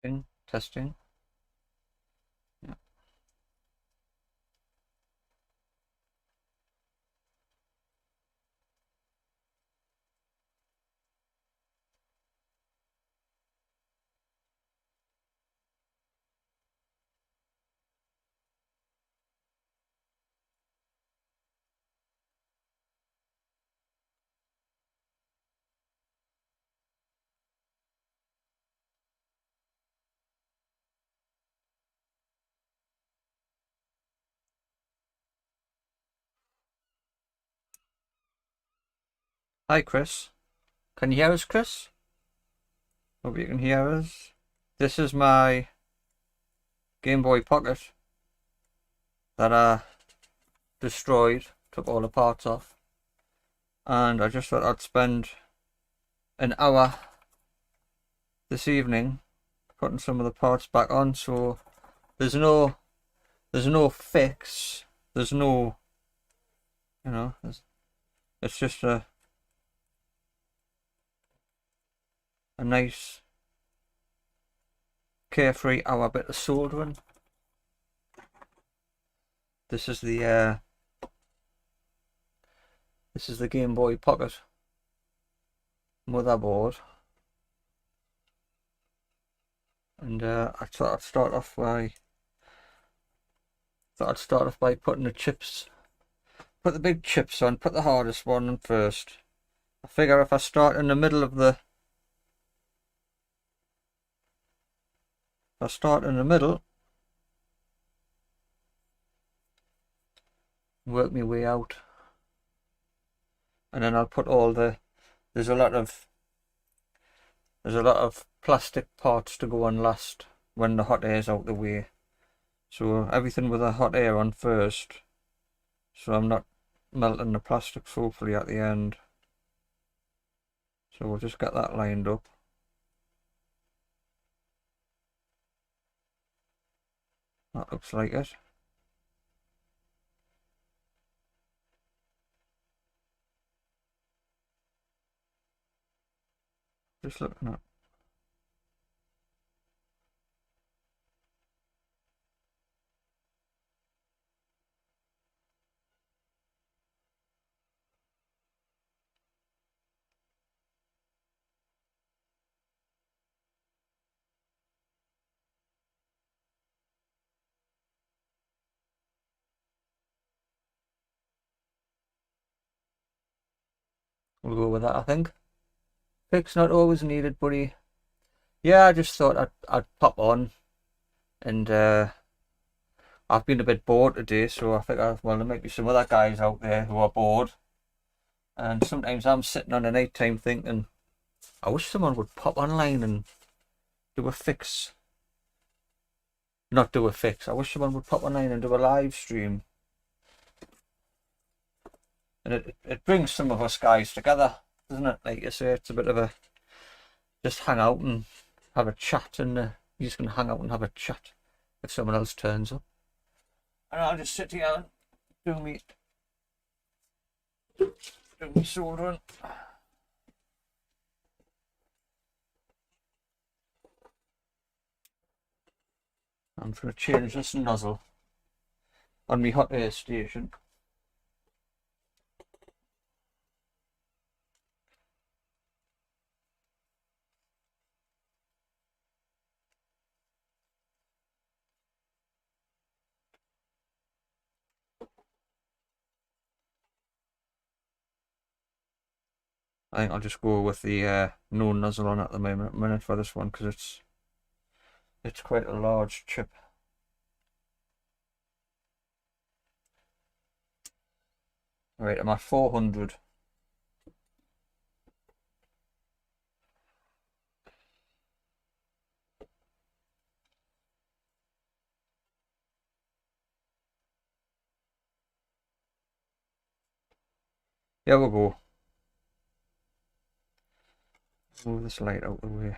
Testing. Yeah. Hi, Chris. Can you hear us, Chris? Hope you can hear us. This is my Gameboy Pocket that I destroyed, took all the parts off, and I just thought I'd spend an hour this evening putting some of the parts back on. So there's no fix. There's no, it's just a nice carefree hour bit of soldering. This is the Gameboy Pocket motherboard, and I thought I'd start off by putting the chips, put the big chips on, put the hardest one on first. I figure if I start in the middle of the, work my way out, and then I'll put all the, there's a lot of plastic parts to go on last when the hot air's out the way. So everything with the hot air on first, so I'm not melting the plastics hopefully at the end. So we'll just get that lined up. That looks like it. Just looking at. We'll go with that, I think. Fix not always needed, buddy. Yeah, I just thought I'd pop on, and I've been a bit bored today, so I figured, well, there might be some other guys out there who are bored, and sometimes I'm sitting on a night time thinking, I wish someone would pop online and do a fix. Not do a fix. I wish someone would pop online and do a live stream. And it brings some of us guys together, doesn't it? Like you say, it's a bit of a, just hang out and have a chat, and you just can hang out and have a chat if someone else turns up. And I'll just sit here and do me soldering. I'm going to change this nozzle on my hot air station. I think I'll just go with the no nozzle on at the minute for this one, because it's quite a large chip. Right, I'm at 400. Yeah, we'll go. Move this light out of the way.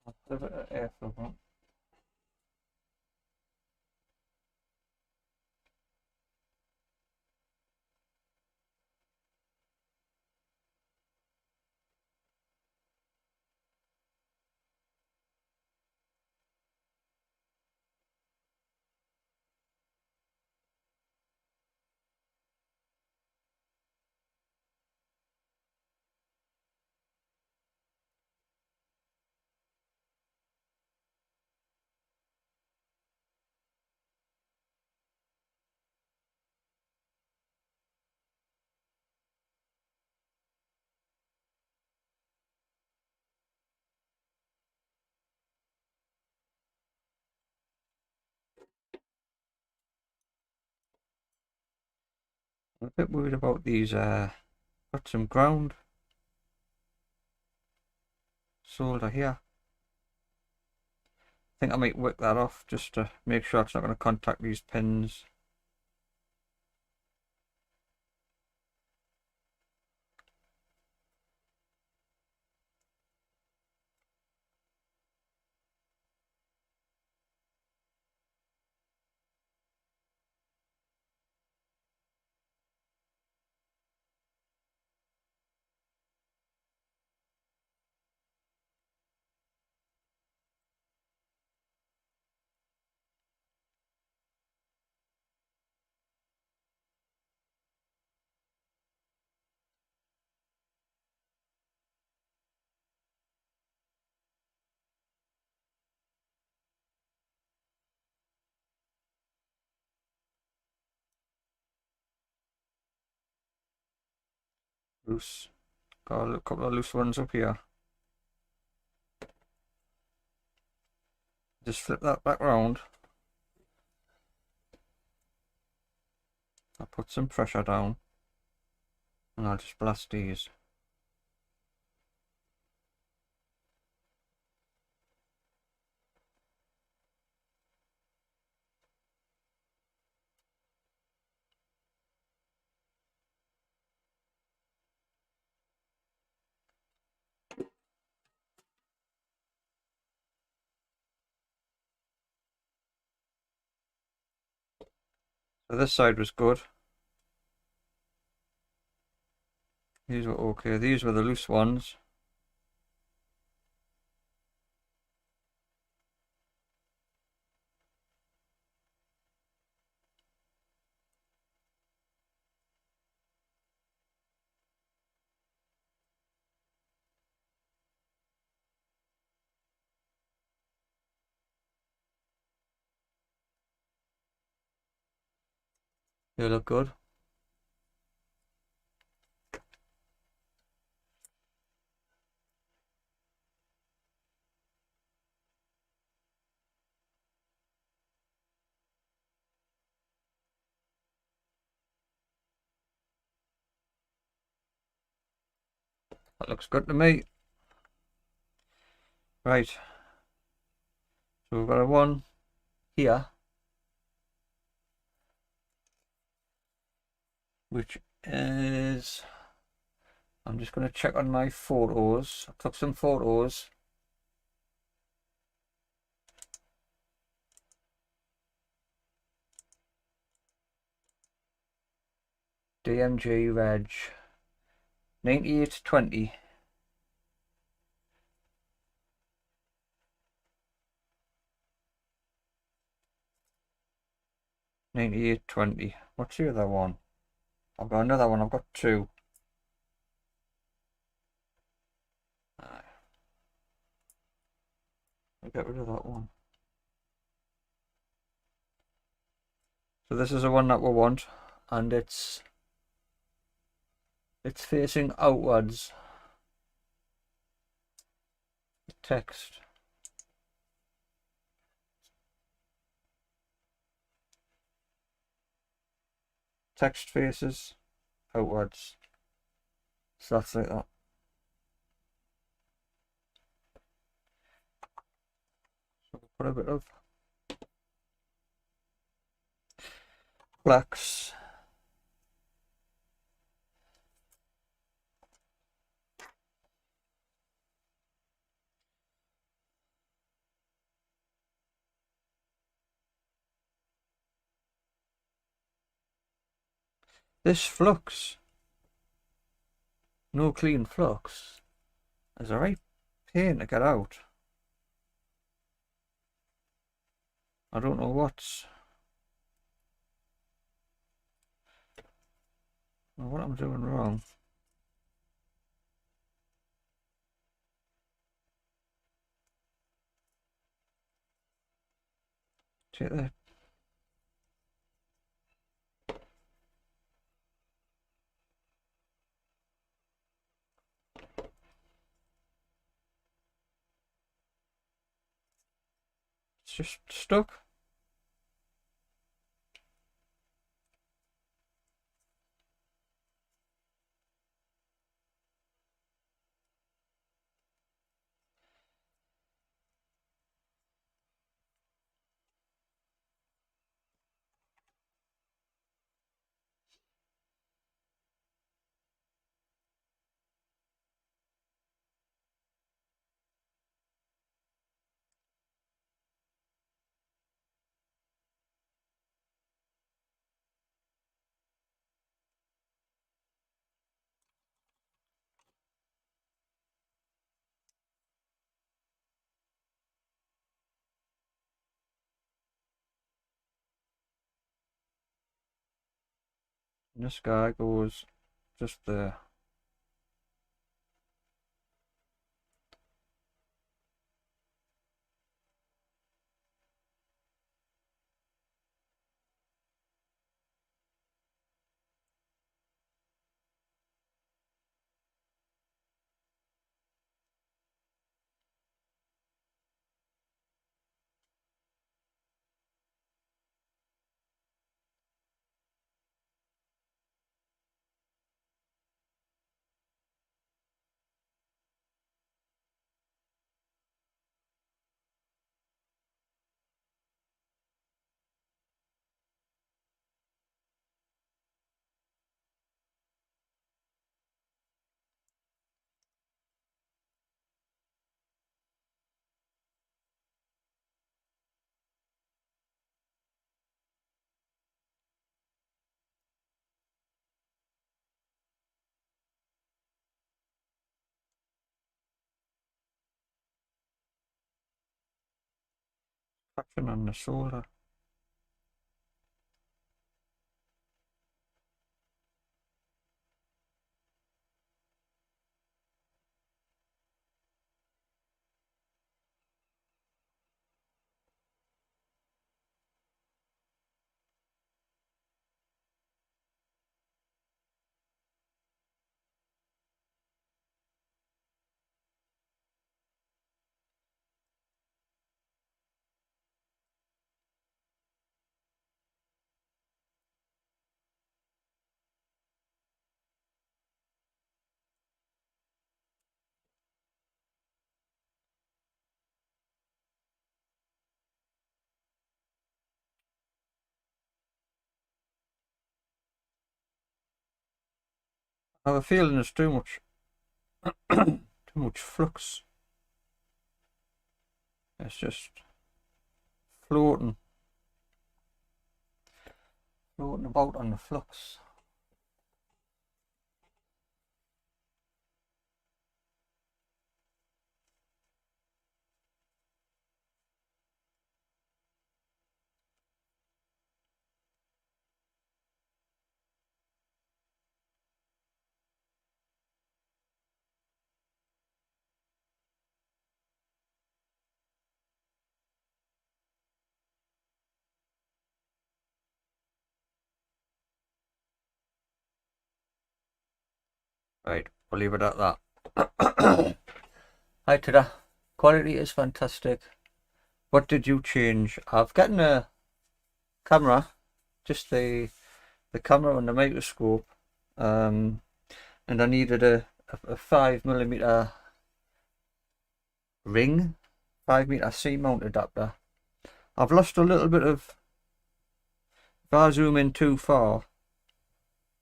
I'll put a bit of airflow on. I'm a bit worried about these. Got some ground solder here. I think I might work that off just to make sure it's not going to contact these pins. Loose. Got a couple of loose ones up here. Just flip that back round. I'll put some pressure down and I'll just blast these. So this side was good. These were okay. These were the loose ones. They look good. That looks good to me. Right. So we've got a one here, which is, I'm just going to check on my photos. I took some photos. DMG Reg 9820. What's the other one? I've got another one. I've got two. I'll get rid of that one. So this is the one that we want, and it's facing outwards. The text. Text faces outwards. So that's like that. So we'll put a bit of flex. This flux, no clean flux, is a right pain to get out. I don't know what I'm doing wrong. Take that. It's just stuck. And this guy goes just there. Traction on the shoulder. I have a feeling there's too much too much flux. It's just floating about on the flux. Right, we'll leave it at that. Hi Tada, quality is fantastic. What did you change? I've gotten a camera, just the camera and the microscope, and I needed a 5mm ring, 5m C-mount adapter. I've lost a little bit of, if I zoom in too far,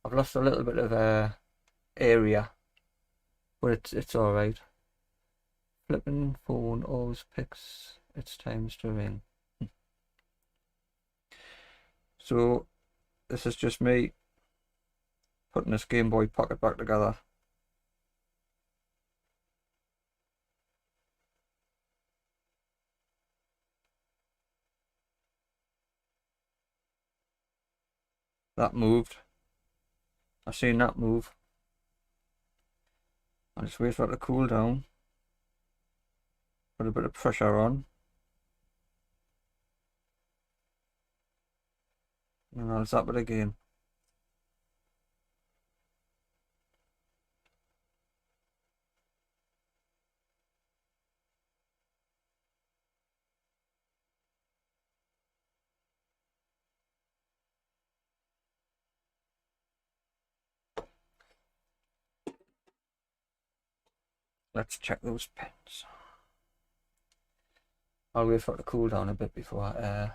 I've lost a little bit of area, but it's alright. Flipping phone always picks its times to ring. So this is just me putting this Gameboy Pocket back together. That moved. I seen that move. I just wait for it to cool down. Put a bit of pressure on. And I'll zap it again. Let's check those pins. I'll wait for it to cool down a bit before I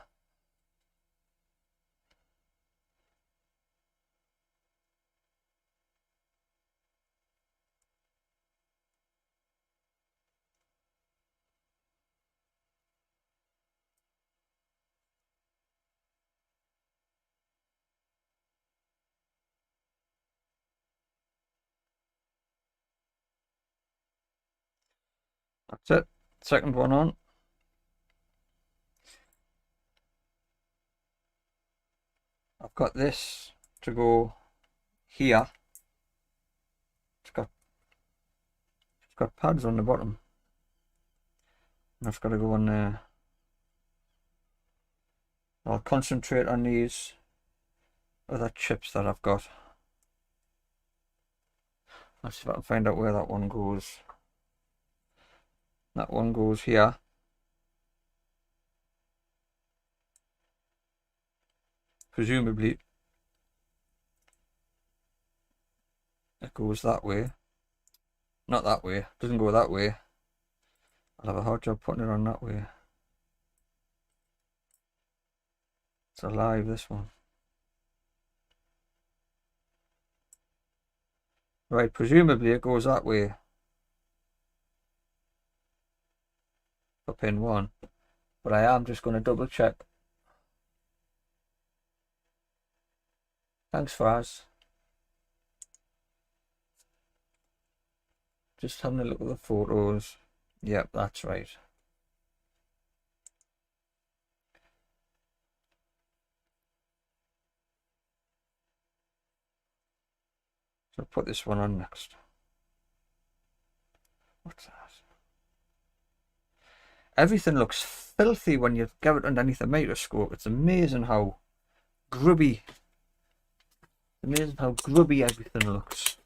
that's it. Second one on. I've got this to go here. It's got pads on the bottom. I've got to go on there. I'll concentrate on these other chips that I've got. Let's see if I can find out where that one goes. That one goes here. Presumably it goes that way. Not that way. It doesn't go that way. I'll have a hard job putting it on that way. It's alive, this one. Right, presumably it goes that way. For pin 1. But I am just going to double check. Thanks, Fraz. Just having a look at the photos. Yep, that's right. So I'll put this one on next. What's that? Everything looks filthy when you get it underneath a microscope. It's amazing how grubby. Amazing how grubby everything looks.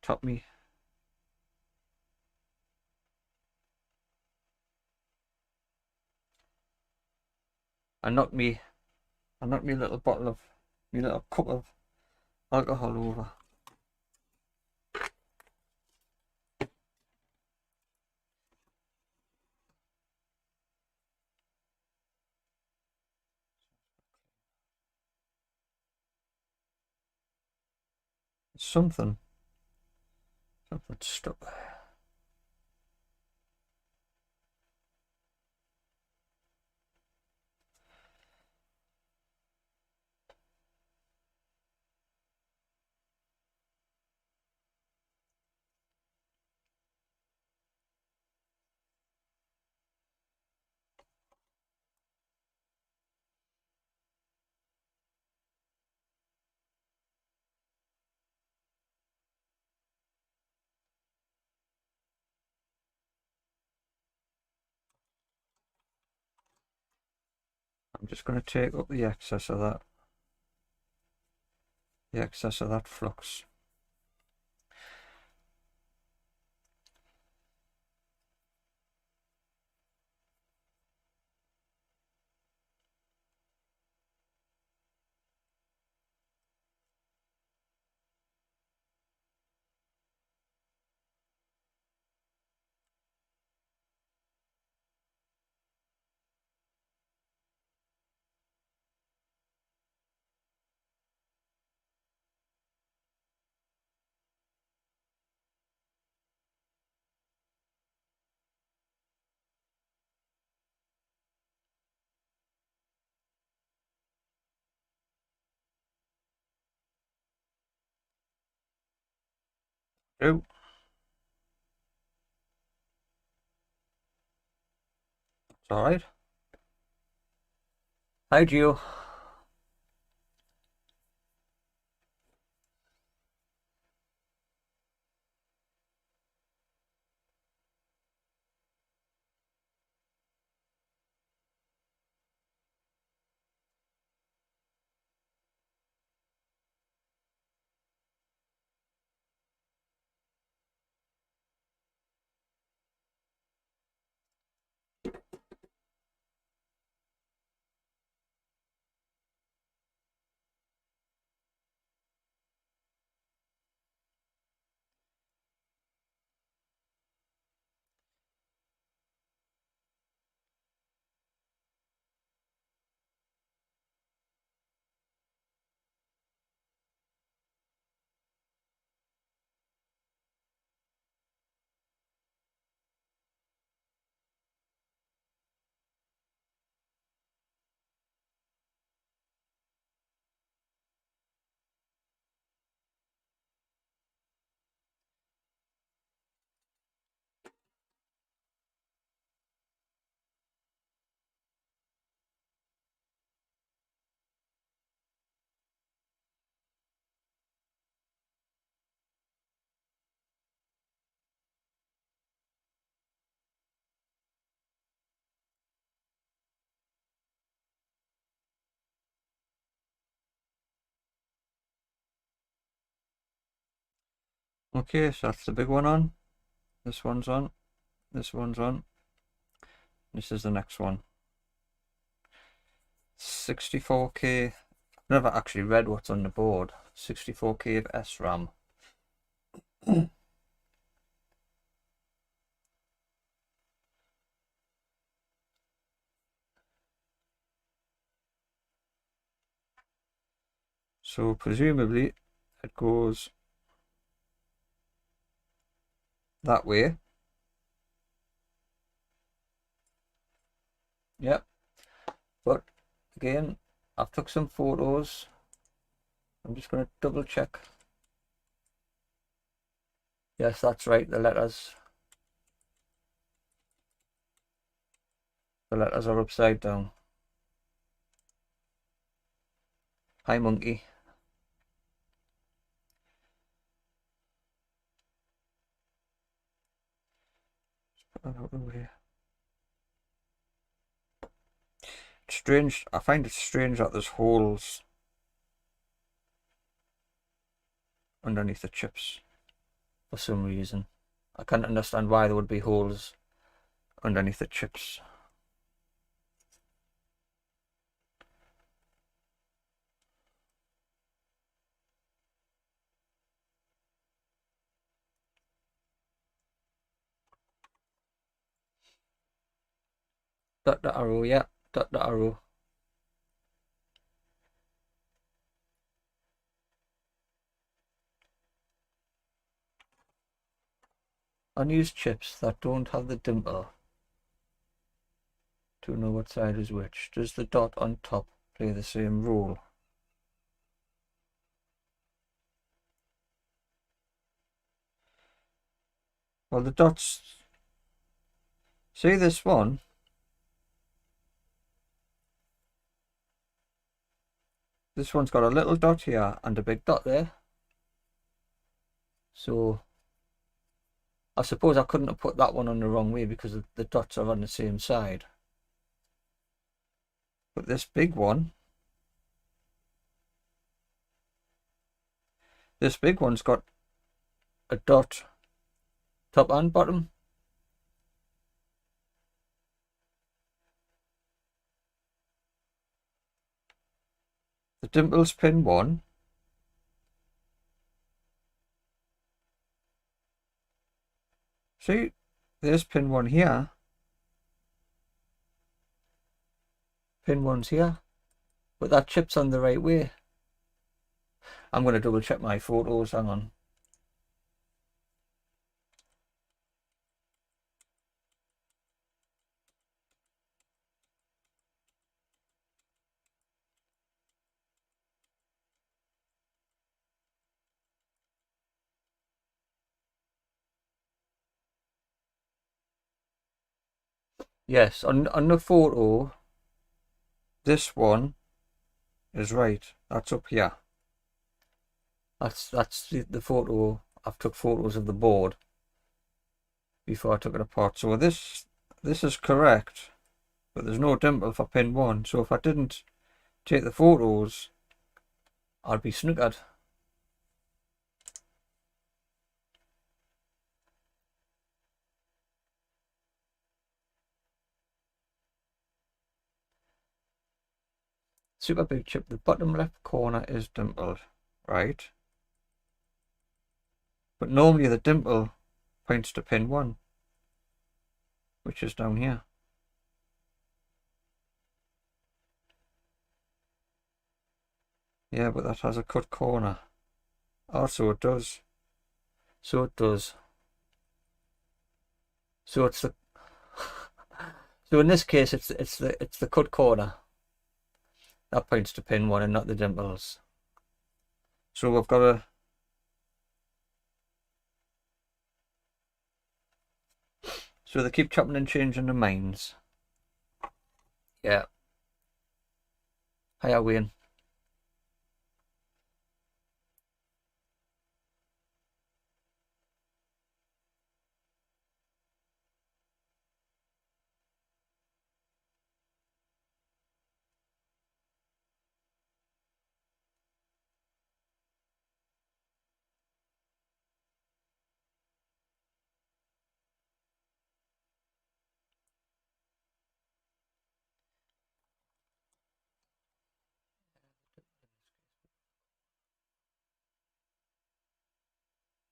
Top me. I knocked me a little bottle of, me little cup of alcohol over. Something stuck there. I'm just going to take up the excess of that. The excess of that flux. Oh. It's alright. Hi, Gio. Okay, so that's the big one on. This one's on. This one's on. This is the next one. 64K. I've never actually read what's on the board. 64K of SRAM. So presumably it goes that way. Yep. But again, I've took some photos. I'm just going to double check. Yes, that's right. The letters are upside down. Hi, monkey. Put that out of the way. It's strange. I find it strange that there's holes underneath the chips for some reason. I can't understand why there would be holes underneath the chips. Dot the arrow, yeah. Dot the arrow. Unused chips that don't have the dimple. To know what side is which. Does the dot on top play the same role? Well, the dots... See this one? This one's got a little dot here and a big dot there. So I suppose I couldn't have put that one on the wrong way because the dots are on the same side. But this big one's got a dot top and bottom. The dimple's pin 1. See, there's pin 1 here. Pin 1's here. But that chip's on the right way. I'm going to double check my photos. Hang on. Yes, on the photo, this one is right. That's up here. That's the photo. I've took photos of the board before I took it apart. So this is correct, but there's no dimple for pin 1. So if I didn't take the photos, I'd be snookered. Super big chip, the bottom left corner is dimpled, right? But normally the dimple points to pin 1, which is down here. Yeah, but that has a cut corner. Also it does. So it does. So it's the so in this case it's the cut corner that points to pin 1 and not the dimples. So we've got a so they keep chopping and changing their minds. Yeah. Hiya, Wayne.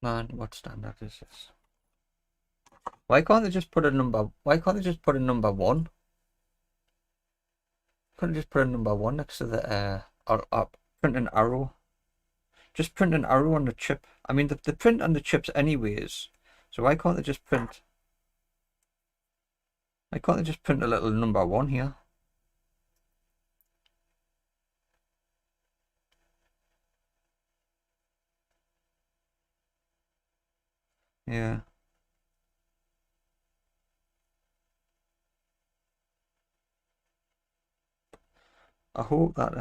Man, what standard is this? Why can't they just put a number? Why can't they just put a number 1? Couldn't just put a number 1 next to the or print an arrow. Just print an arrow on the chip. I mean, they print on the chips anyways. So why can't they just print? Why can't they just print a little number 1 here? Yeah. I hope that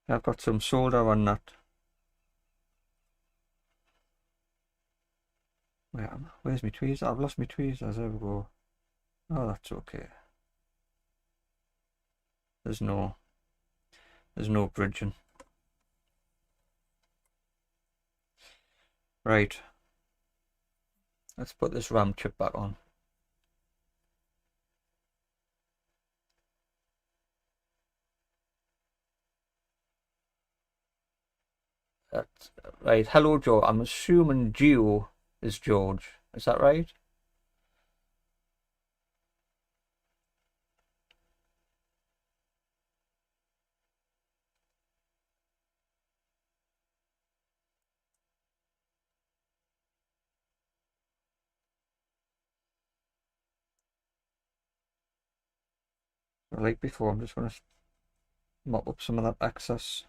I've got some solder on that. Where am I? Where's my tweezers? I've lost my tweezers. There we go. Oh, that's okay. There's no bridging. Right. Let's put this RAM chip back on. That's right. Hello, Joe. I'm assuming Geo is George. Is that right? Like before, I'm just going to mop up some of that excess.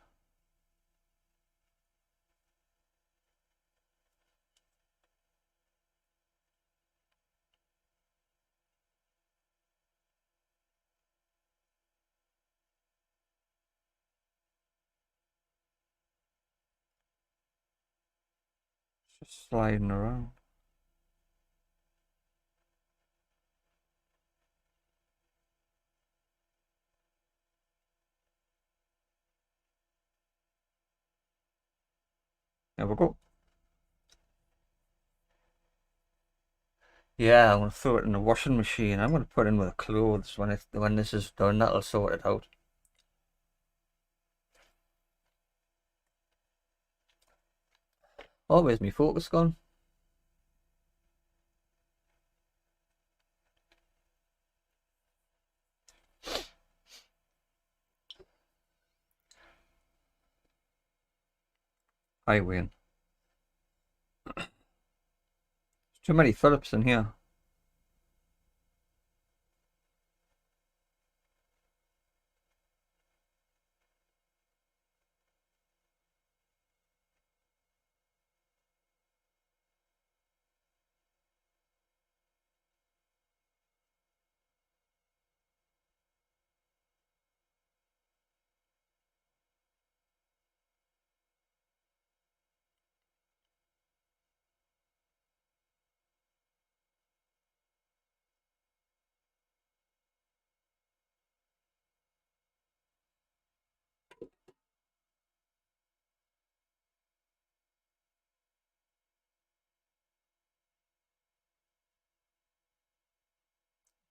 Just sliding around. There we go. Yeah, I'm going to throw it in the washing machine. I'm going to put it in with the clothes when this is done. That'll sort it out. Oh, where's my focus gone? Hi, Wayne. Too many Phillips in here.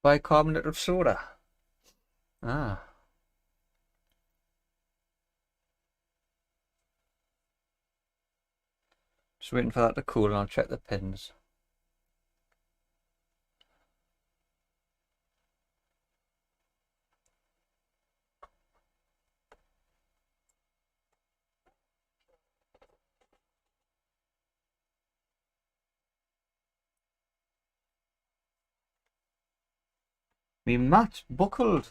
Bicarbonate of soda. Ah. Just waiting for that to cool and I'll check the pins. Me mat buckled.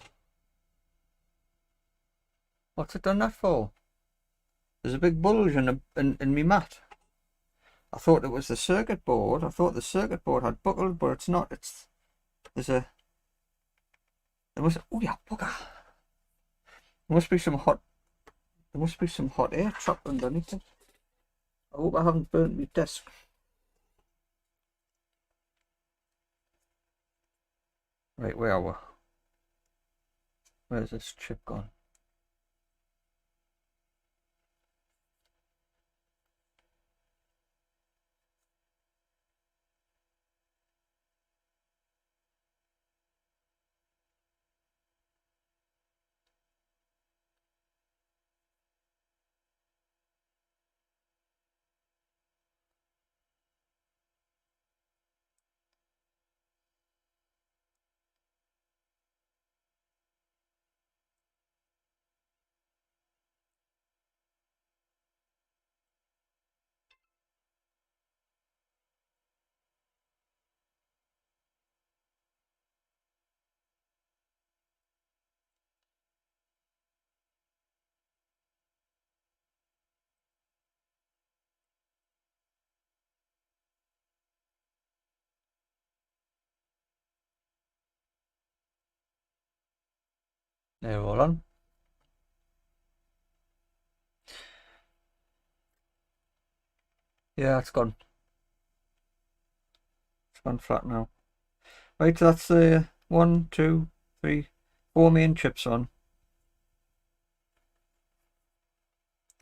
What's it done that for? There's a big bulge in me mat. I thought it was the circuit board. I thought the circuit board had buckled, but it's not. There must, oh yeah, bugger. There must be some hot air trapped underneath it. I hope I haven't burnt my desk. Right, where are we? Where's this chip gone? They're all on. Yeah, it's gone. It's gone flat now. Right, so that's the 1, 2, 3, 4 main chips on.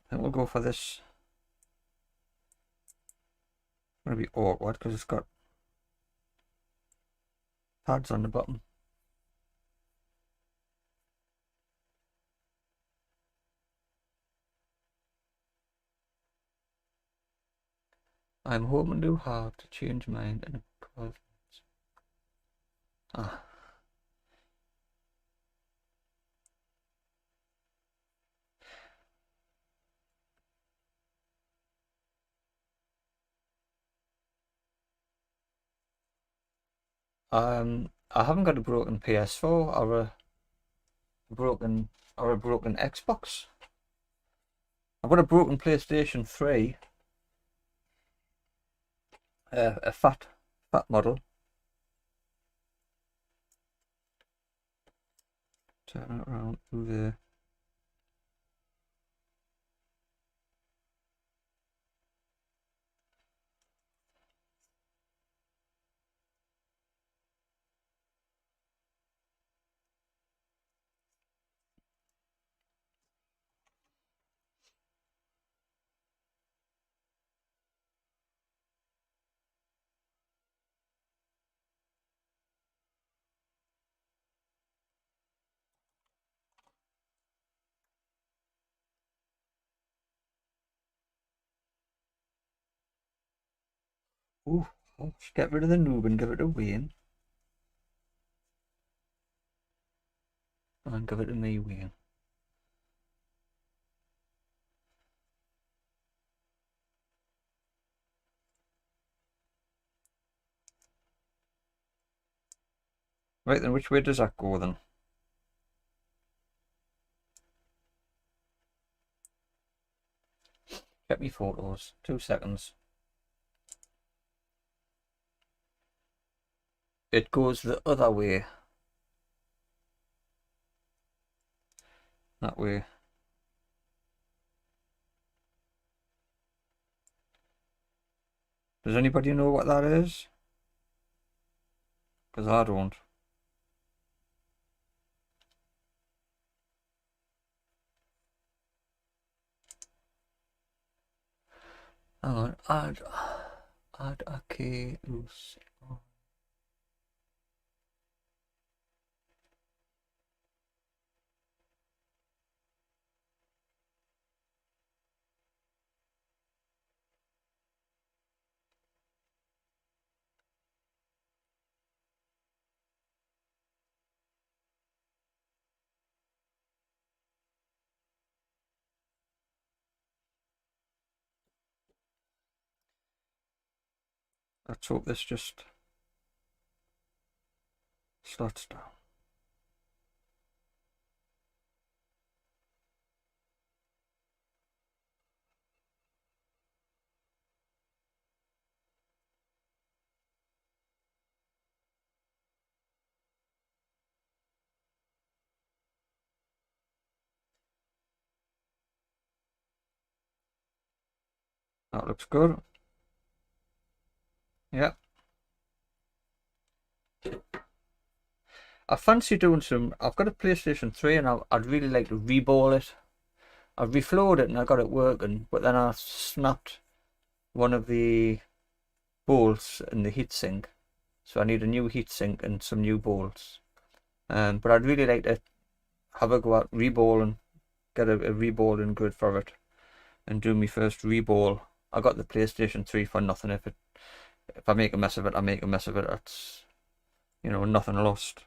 And we'll go for this. It's going to be awkward because it's got pads on the bottom. I'm hoping to have to change mine in a couple of minutes. Ah. I haven't got a broken PS4 or a broken Xbox. I've got a broken PlayStation 3. A fat model. Turn it around over there. Ooh, I'll just get rid of the noob and give it to Wayne. And give it to me, Wayne. Right then, which way does that go then? Get me photos. 2 seconds. It goes the other way. That way. Does anybody know what that is? Because I don't. Hang on. Add a key loose. Let's hope this just slots down. That looks good. Yeah. I fancy doing some. I've got a PlayStation 3 and I'd really like to reball it. I reflowed it and I got it working, but then I snapped one of the bolts in the heatsink. So I need a new heatsink and some new bolts. But I'd really like to have a go at reballing, get a reballing grid for it, and do my first reball. I got the PlayStation 3 for nothing. If I make a mess of it, I make a mess of it. That's, you know, nothing lost.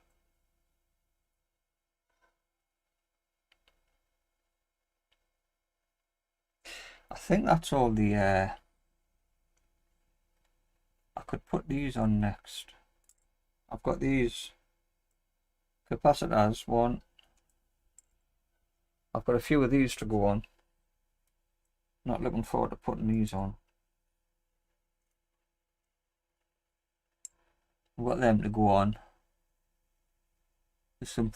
I think that's all the I could put these on next. I've got these capacitors, one. I've got a few of these to go on. Not looking forward to putting these on. I've got them to go on. There's some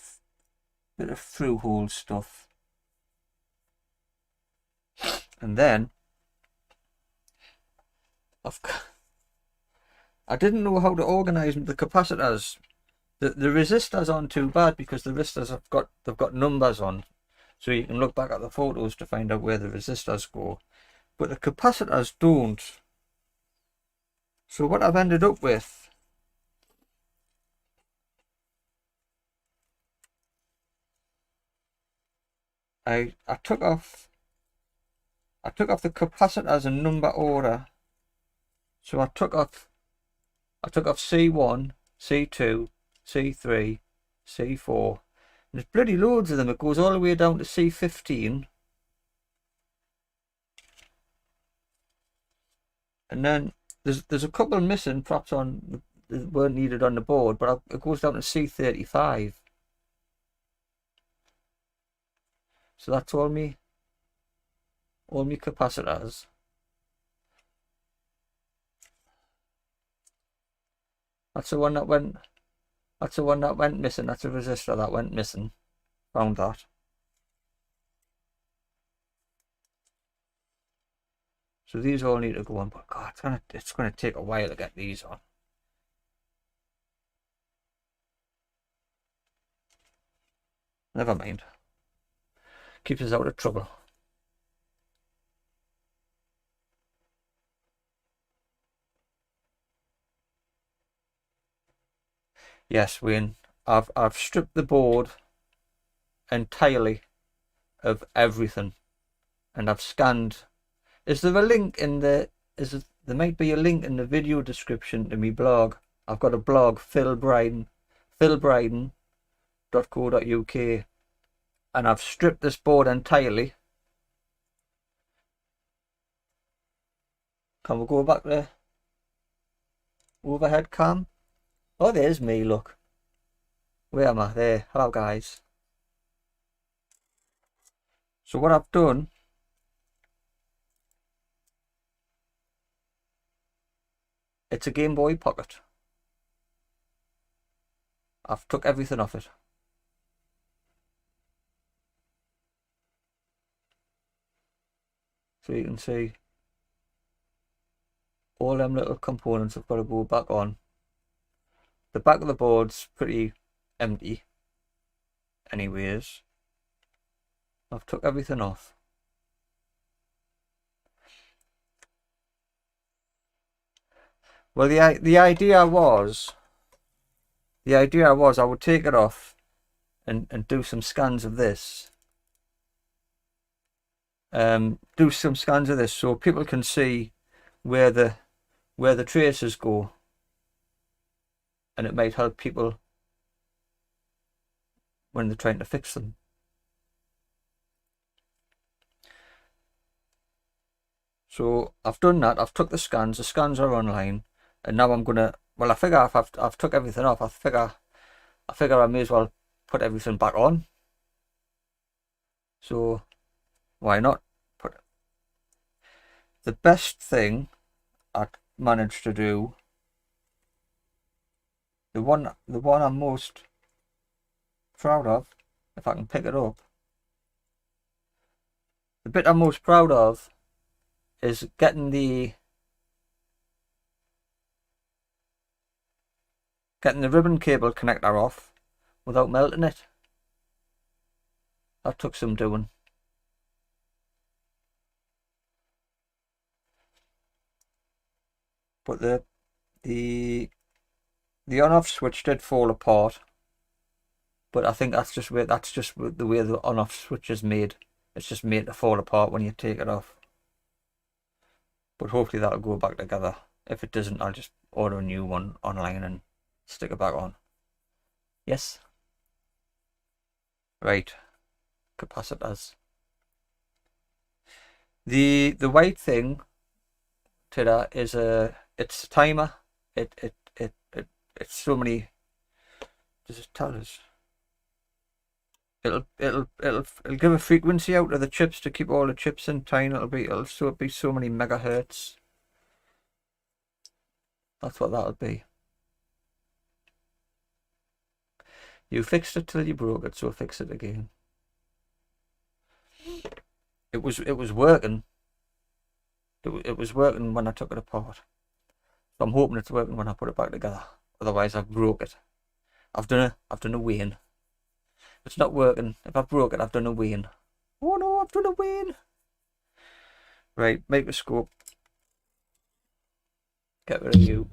Bit of through hole stuff. And then I didn't know how to organise the capacitors. The resistors aren't too bad because the resistors they've got numbers on, so you can look back at the photos to find out where the resistors go. But the capacitors don't. So what I've ended up with, I took off the capacitors in number order. So I took off C1, C2, C3, C4. And there's bloody loads of them. It goes all the way down to C15. And then there's a couple missing, perhaps that weren't needed on the board, but it goes down to C35. So that's all me capacitors. That's the one that went missing. That's a resistor that went missing. Found that. So these all need to go on, but God, it's gonna take a while to get these on. Never mind. Keeps us out of trouble. Yes, Wayne. I've stripped the board entirely of everything, and I've scanned. Is there a link in there might be a link in the video description to my blog. I've got a blog, philbryden.co.uk, and I've stripped this board entirely. Can we go back there? Overhead cam. Oh, there's me, look. Where am I? There. Hello, guys. So what I've done, it's a Gameboy Pocket. I've took everything off it. So you can see all them little components have got to go back on. The back of the board's pretty empty anyways. I've took everything off. Well, the idea was I would take it off and do some scans of this. Do some scans of this so people can see where the traces go, and it might help people when they're trying to fix them. So I've done that. I've took the scans. The scans are online, and now I'm gonna. Well, I figure if I've took everything off, I figure I may as well put everything back on. So why not put it? The best thing I managed to do, the one I'm most proud of, if I can pick it up, the bit I'm most proud of is getting the ribbon cable connector off without melting it. That took some doing. But the on-off switch did fall apart. But I think that's just the way the on-off switch is made. It's just made to fall apart when you take it off. But hopefully that'll go back together. If it doesn't, I'll just order a new one online and stick it back on. Yes. Right. Capacitors. The white thing to that is it's a timer. It's so many. Does it tell us? It'll give a frequency out of the chips to keep all the chips in time. It'll be so many megahertz. That's what that'll be. You fixed it till you broke it, so fix it again. It was working. It was working when I took it apart. So I'm hoping it's working when I put it back together. Otherwise I've broke it. I've done a wane. If it's not working, if I've broke it, I've done a wane. Oh no, I've done a wane. Right, microscope. Get rid of you.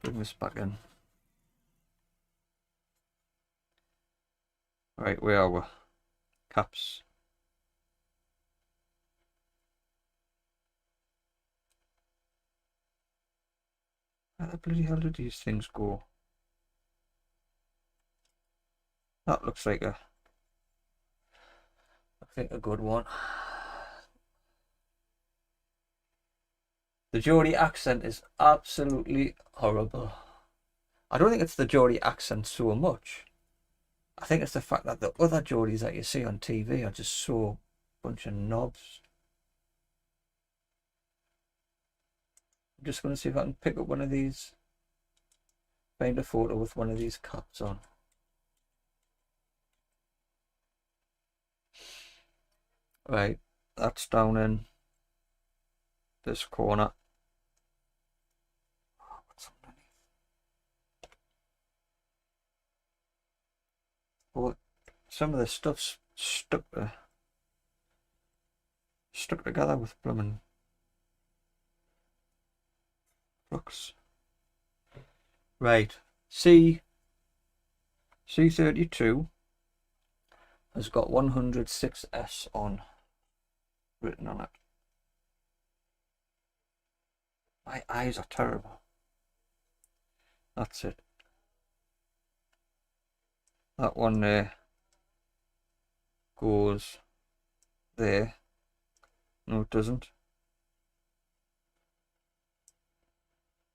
Bring this back in. Right, where are we? Caps. Where the bloody hell did these things go? That looks like I think a good one. The Geordie accent is absolutely horrible. I don't think it's the Geordie accent so much. I think it's the fact that the other Geordies that you see on TV are just so bunch of knobs. I'm just going to see if I can pick up one of these. Find a photo with one of these caps on. Right, that's down in this corner. Oh, what's underneath? Well, some of the stuff's stuck together with blooming flux. Right, C32 has got 106S on written on it. My eyes are terrible. That's it. That one there goes there. No, it doesn't.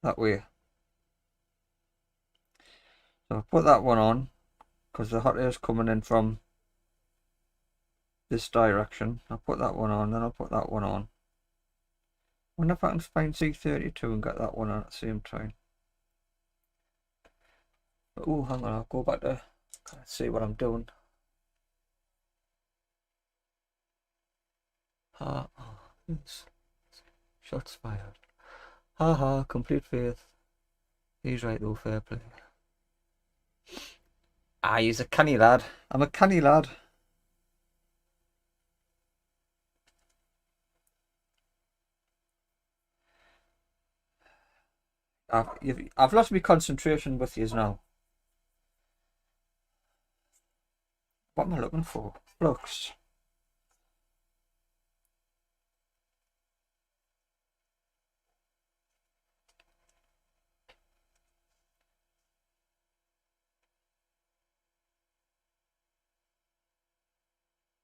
That way. So I put that one on because the hot air is coming in from this direction. I'll put that one on, then I'll put that one on. Wonder if I can find C32 and get that one on at the same time. Oh, hang on, I'll go back to see what I'm doing. Ha, shots fired. Ha ha, complete faith. He's right though, fair play. Ah, he's a canny lad. I'm a canny lad. I've lost my concentration with yous now. What am I looking for? Flux.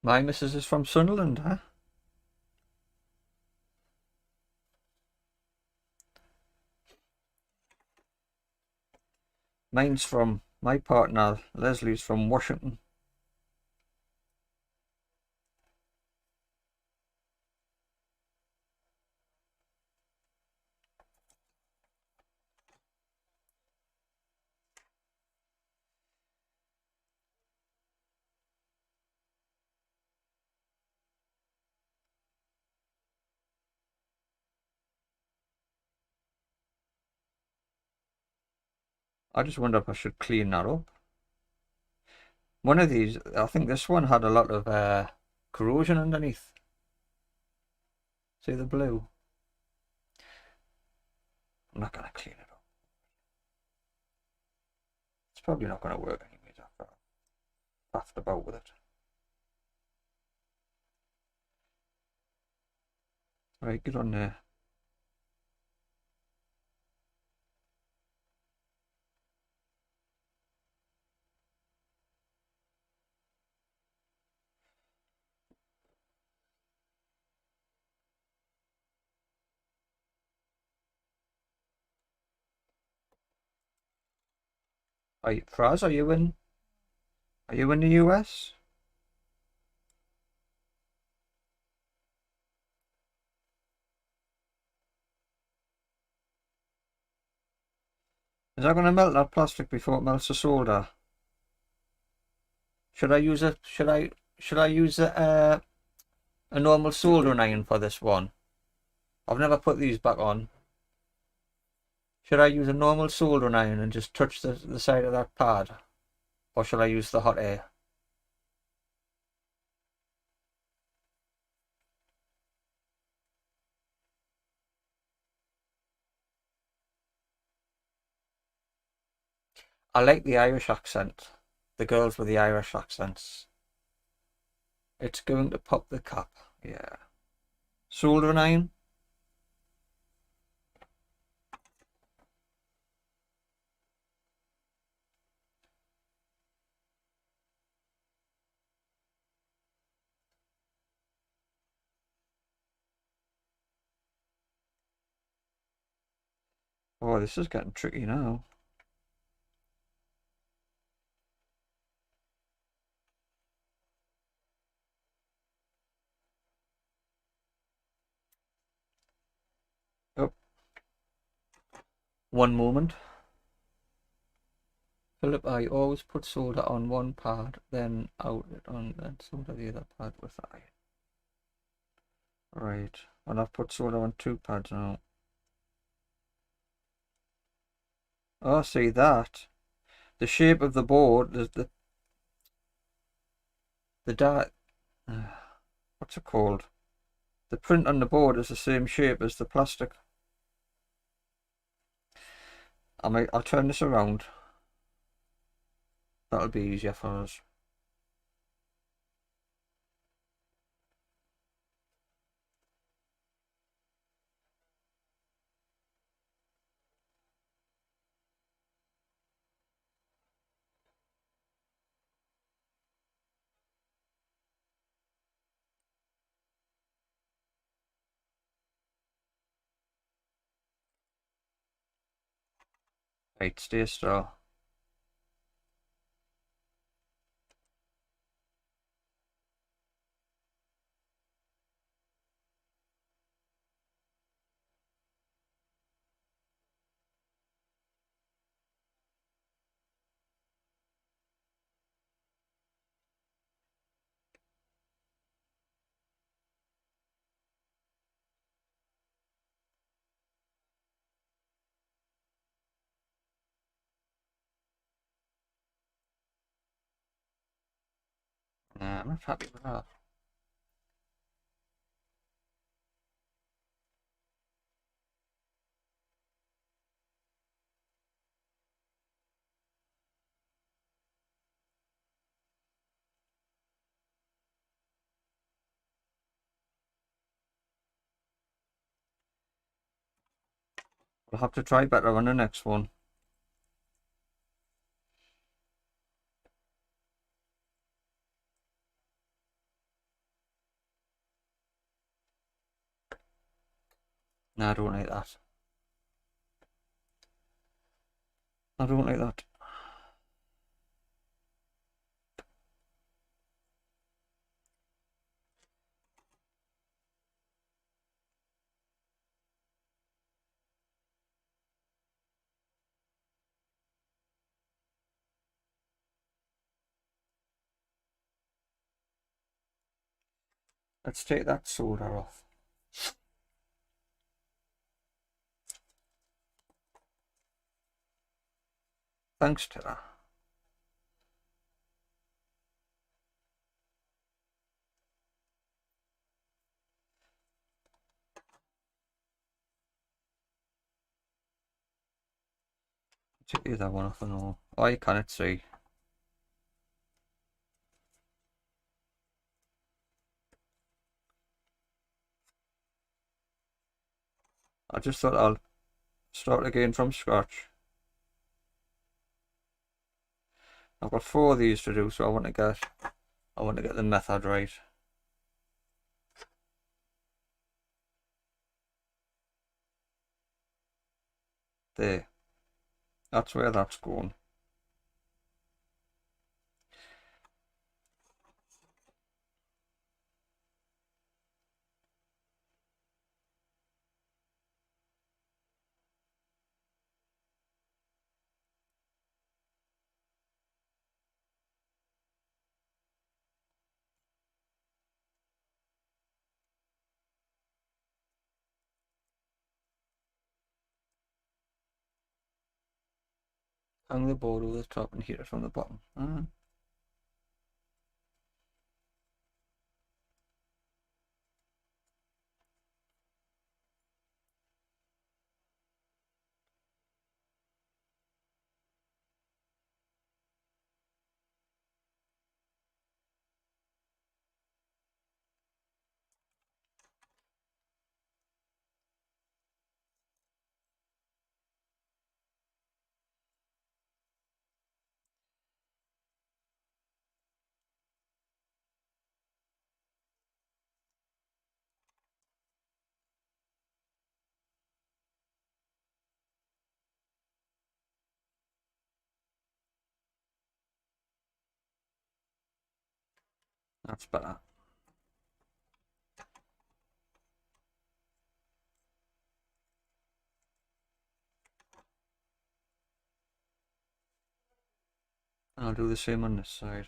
My missus is from Sunderland, huh? Mine's from, my partner, Leslie's from Washington. I just wonder if I should clean that up. One of these, I think this one had a lot of corrosion underneath. See the blue? I'm not going to clean it up. It's probably not going to work anyways after I faffed about with it. Right, get on there. Right, Fraz, are you in the US? Is that going to melt that plastic before it melts the solder? Should I use a normal soldering iron for this one? I've never put these back on. Should I use a normal soldering iron and just touch the side of that pad? Or should I use the hot air? I like the Irish accent. The girls with the Irish accents. It's going to pop the cap. Yeah. Soldering iron. Oh, this is getting tricky now. Oh. One moment. Philip, I always put solder on one pad, then out it on, then solder the other pad with iron. Right. Well, I've put solder on two pads now. Oh, see that? The shape of the board, the dart. What's it called? The print on the board is the same shape as the plastic. I'll turn this around. That'll be easier for us. Right, stay still. Nah, I'm not happy with that. We'll have to try better on the next one. Nah, I don't like that. I don't like that. Let's take that solder off. Thanks to that. Take the other one off and all. Oh, you cannot see. I just thought I'll start again from scratch. I've got 4 of these to do, so I want to get the method right. There. That's where that's going. Hang the board over the top and heat it from the bottom. That's better. I'll do the same on this side.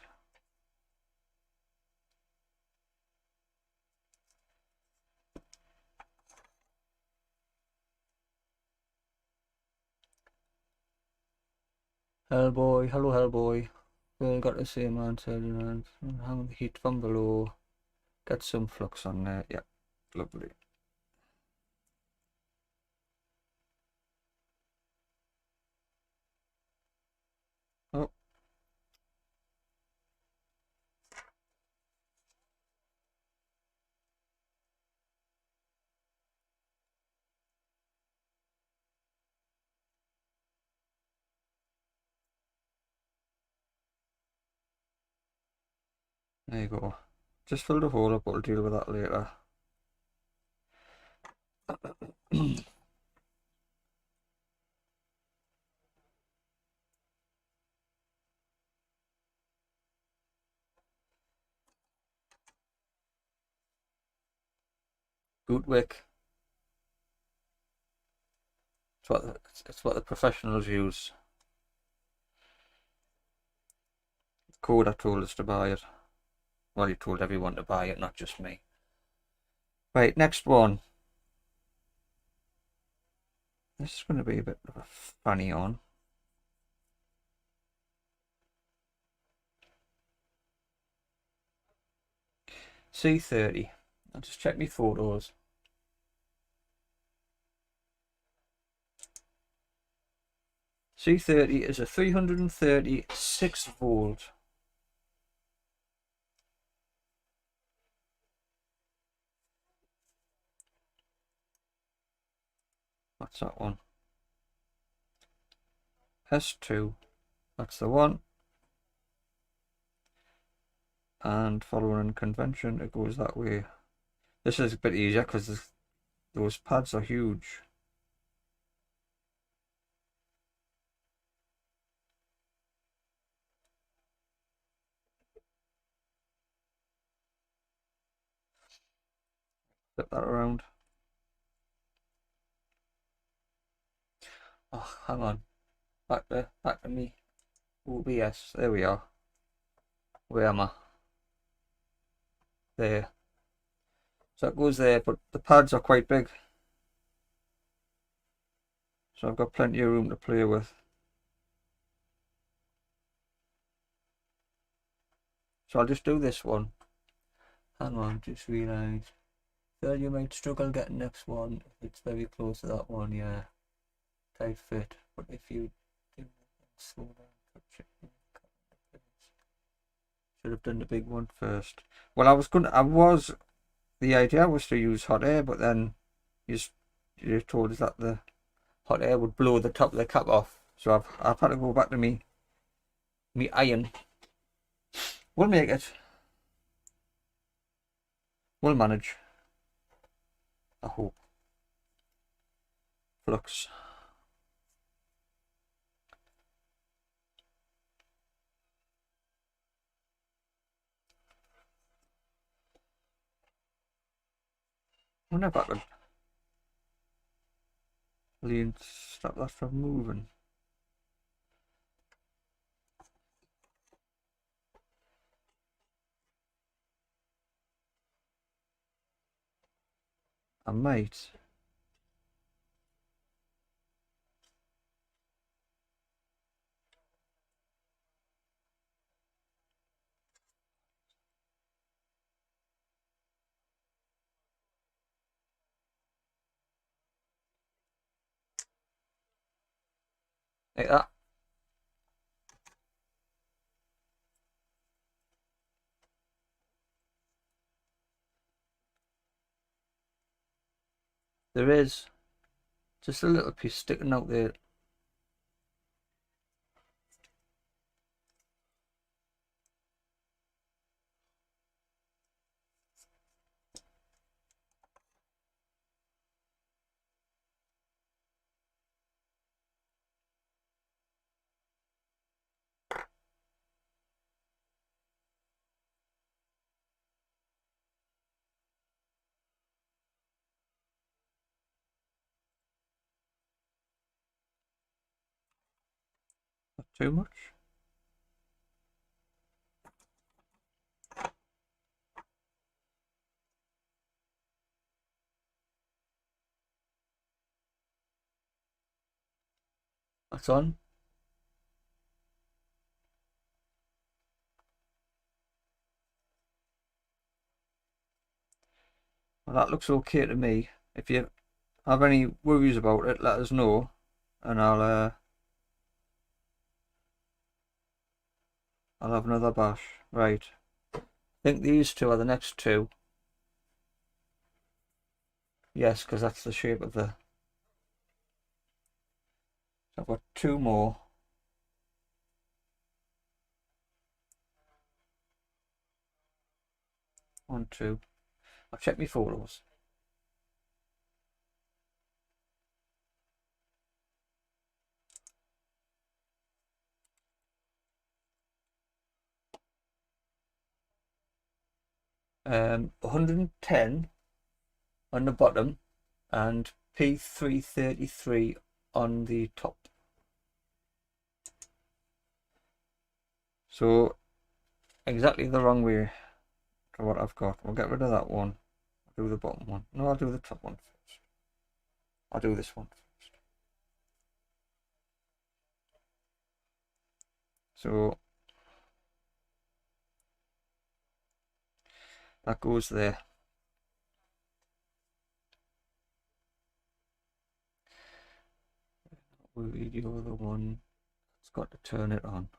Hellboy, hello Hellboy. We all got the same answer, you know. Hang the heat from below. Get some flux on there. Yeah, lovely. Oh. There you go. Just filled a hole up, but we'll deal with that later. Boot wick. It's what the professionals use. Coda told us to buy it. Well, he told everyone to buy it, not just me. Right, next one. This is going to be a bit of a funny one. C30. I'll just check my photos. C30 is a 336 volt. What's that one? S2. That's the one. And following convention, it goes that way. This is a bit easier because those pads are huge. Flip that around. Oh, hang on. Back to me. OBS. There we are. Where am I? There. So it goes there, but the pads are quite big. So I've got plenty of room to play with. So I'll just do this one. Hang on, just realised. So you might struggle getting next one if it's very close to that one, yeah. Tight fit. But if you do slow down, touch it. Should have done the big one first. Well, the idea was to use hot air, but then you told us that the hot air would blow the top of the cap off. So I've had to go back to me iron. We'll make it. We'll manage. I hope. Flux. I wonder if I could stop that from moving. I might. like that. There is just a little piece sticking out there. Not too much. That's on. Well, that looks okay to me. If you have any worries about it, let us know, and I'll have another bash. Right. I think these two are the next two. Yes, because that's the shape of the. So I've got two more. 1, 2. I'll check my photos. Um, 110 on the bottom and P333 on the top. So exactly the wrong way to what I've got. We'll get rid of that one. I'll do the bottom one. No, I'll do the top one first. I'll do this one first. So that goes there. We'll read the other one. It's got to turn it on.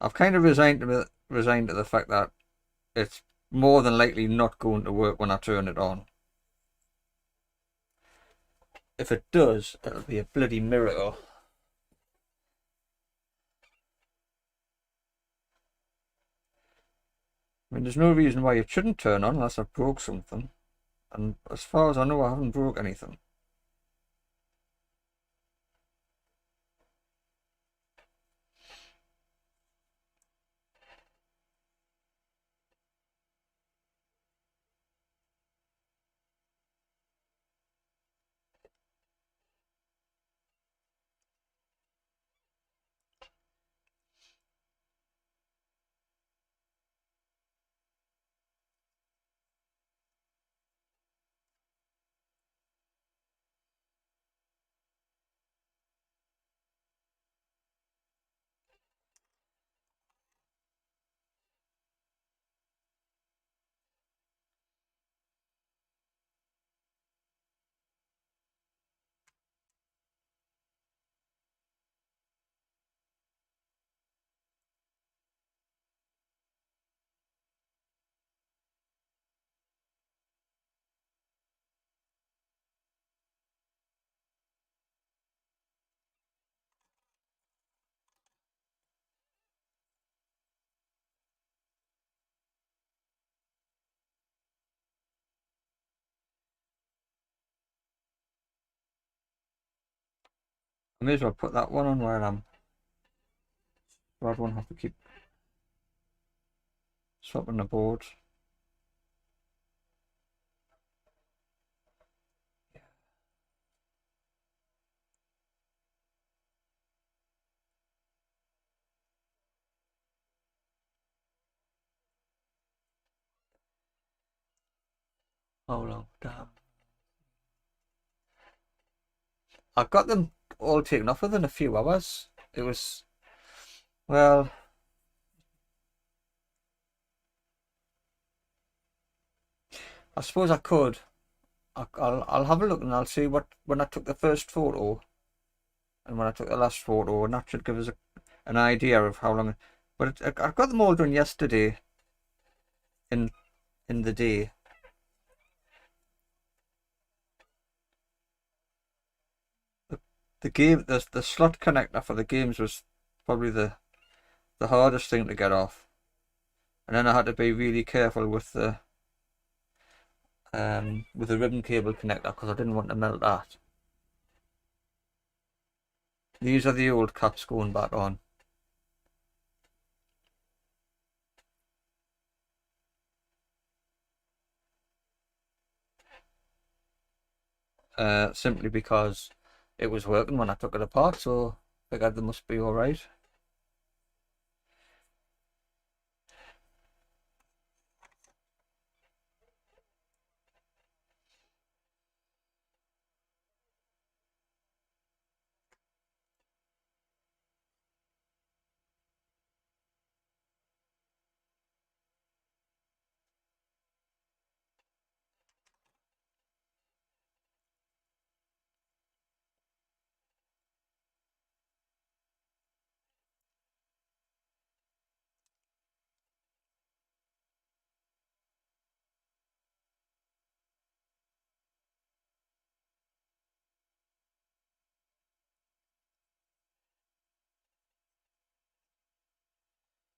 I've kind of resigned to the fact that it's more than likely not going to work when I turn it on. If it does, it'll be a bloody miracle. I mean, there's no reason why it shouldn't turn on unless I broke something. And as far as I know, I haven't broke anything. I may as well put that one on where I'm. So I don't have to keep swapping the boards. How long? Damn. I got them all taken off within a few hours. It was, well, I suppose I could. I'll have a look and I'll see what when I took the first photo and when I took the last photo, and that should give us an idea of how long. But I got them all done yesterday in the day. The slot connector for the games was probably the hardest thing to get off, and then I had to be really careful with the ribbon cable connector because I didn't want to melt that. These are the old caps going back on. Simply because it was working when I took it apart, so I figured they must be alright.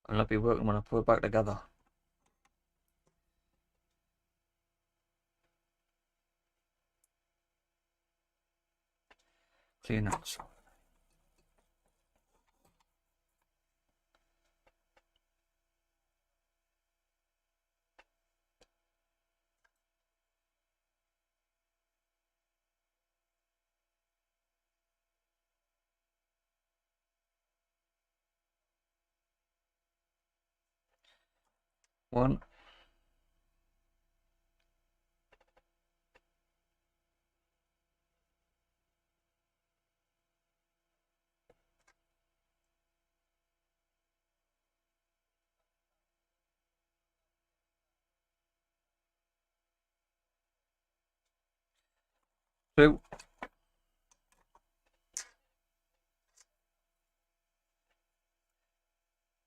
And it'll be working when I put it back together. Clean that. One. Two.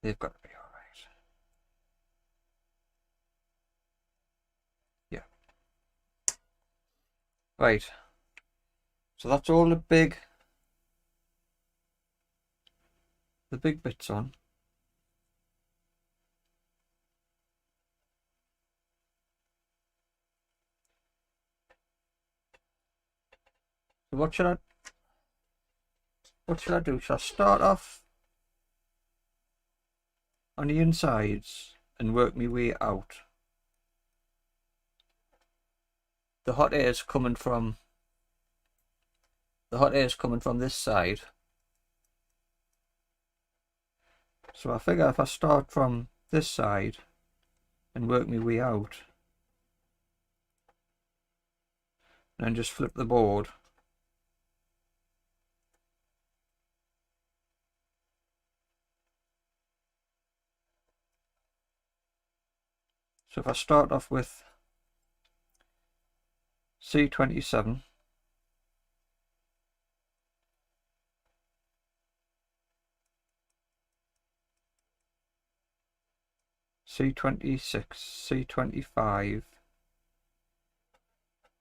They've got to be alright. Yeah. Right. So that's all the big bits on. So what should I do? Should I start off on the insides and work my way out? The hot air is coming from this side. So I figure if I start from this side and work my way out, and then just flip the board, so if I start off with C27, C26, C25,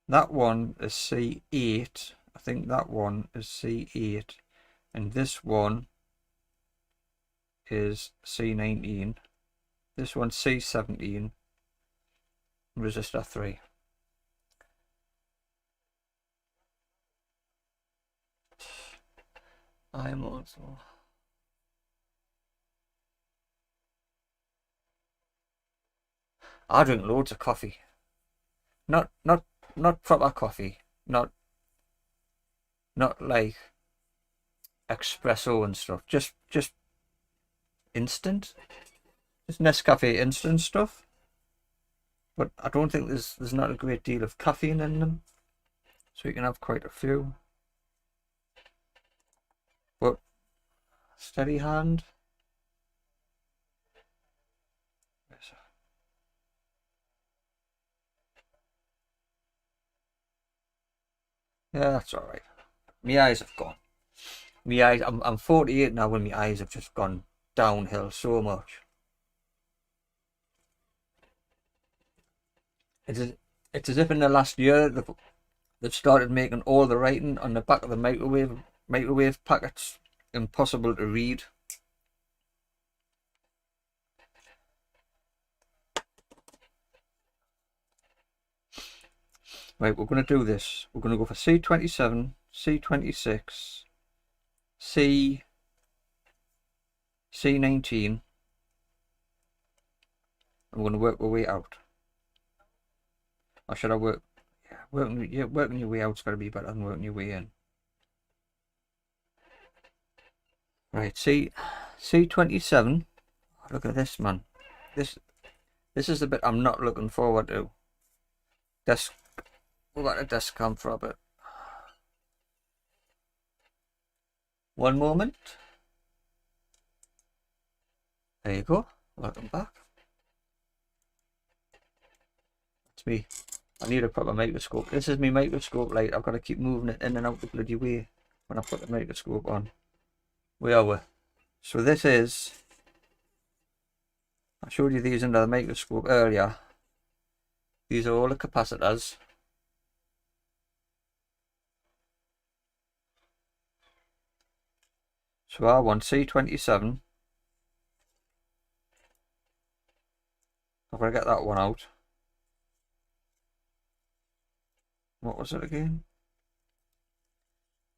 that one is C8, I think that one is C8, and this one is C19, this one's C17, resistor 3. I'm also... I drink loads of coffee. Not proper coffee. Not like espresso and stuff. Just instant. Just Nescafe instant stuff. But I don't think there's not a great deal of caffeine in them. So you can have quite a few. But steady hand. Yeah, that's all right. My eyes have gone. My eyes. I'm 48 now, and my eyes have just gone downhill so much. It's as if in the last year they've started making all the writing on the back of the microwave packets impossible to read. Right, we're going to do this. We're going to go for C27, C26, C19, and we're going to work our way out. Or should I work? Yeah, working your way out's got to be better than working your way in. Right, C27. Look at this, man. This is the bit I'm not looking forward to. We'll let the desk come for a bit. One moment. There you go. Welcome back. That's me. I need a proper microscope. This is my microscope light. I've got to keep moving it in and out the bloody way when I put the microscope on. Where are we? So this is... I showed you these under the microscope earlier. These are all the capacitors. So I want C27. I've got to get that one out. What was it again?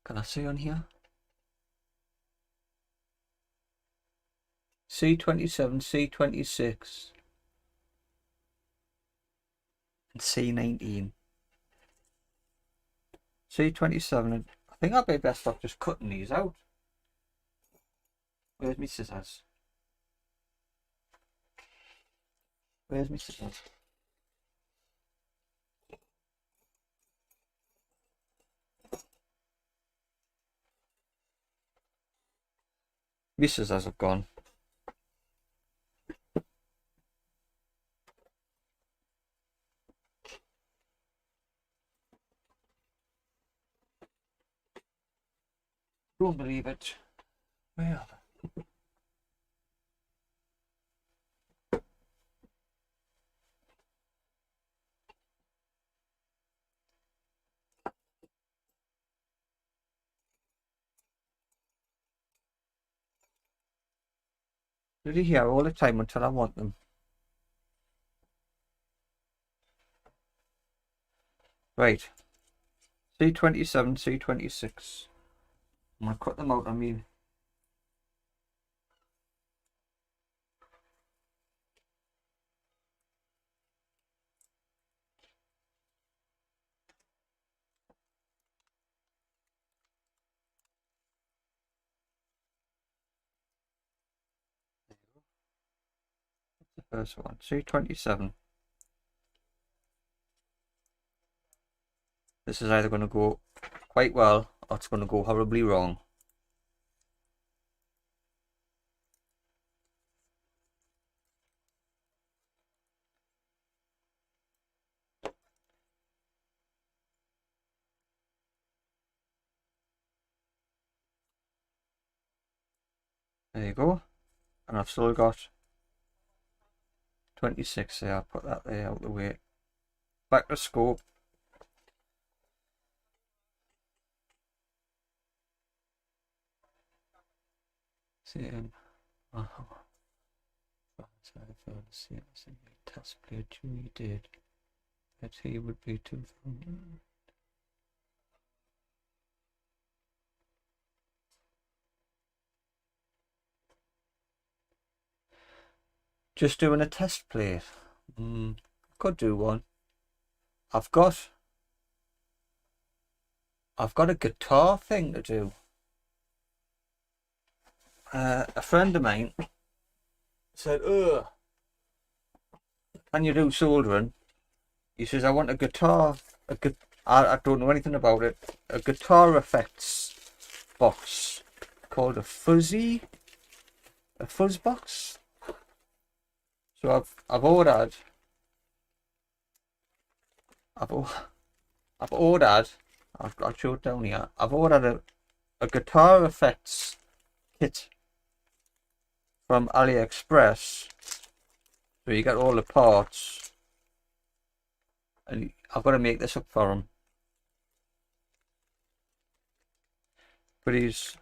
Can I see on here? C27, C26, and C19. C27, I think I'd be best off just cutting these out. Where's my scissors? Where's my scissors? My scissors have gone. Don't believe it. Where are they? They're here all the time until I want them. Right. C27, C26. I'm going to cut them out on me. The first one, C27. This is either going to go quite well or it's going to go horribly wrong. There you go. And I've still got 26 there. I'll put that there out the way. Back to scope. See, test play Jimmy did. That he would be too. Just doing a test plate. Could do one. I've got a guitar thing to do. A friend of mine said, "Oh, can you do soldering?" He says, "I want a guitar. I don't know anything about it. A guitar effects box called a fuzz box." So I've ordered I'll show it down here. I've ordered a guitar effects kit from AliExpress. So you get all the parts. And I've got to make this up for him. But he's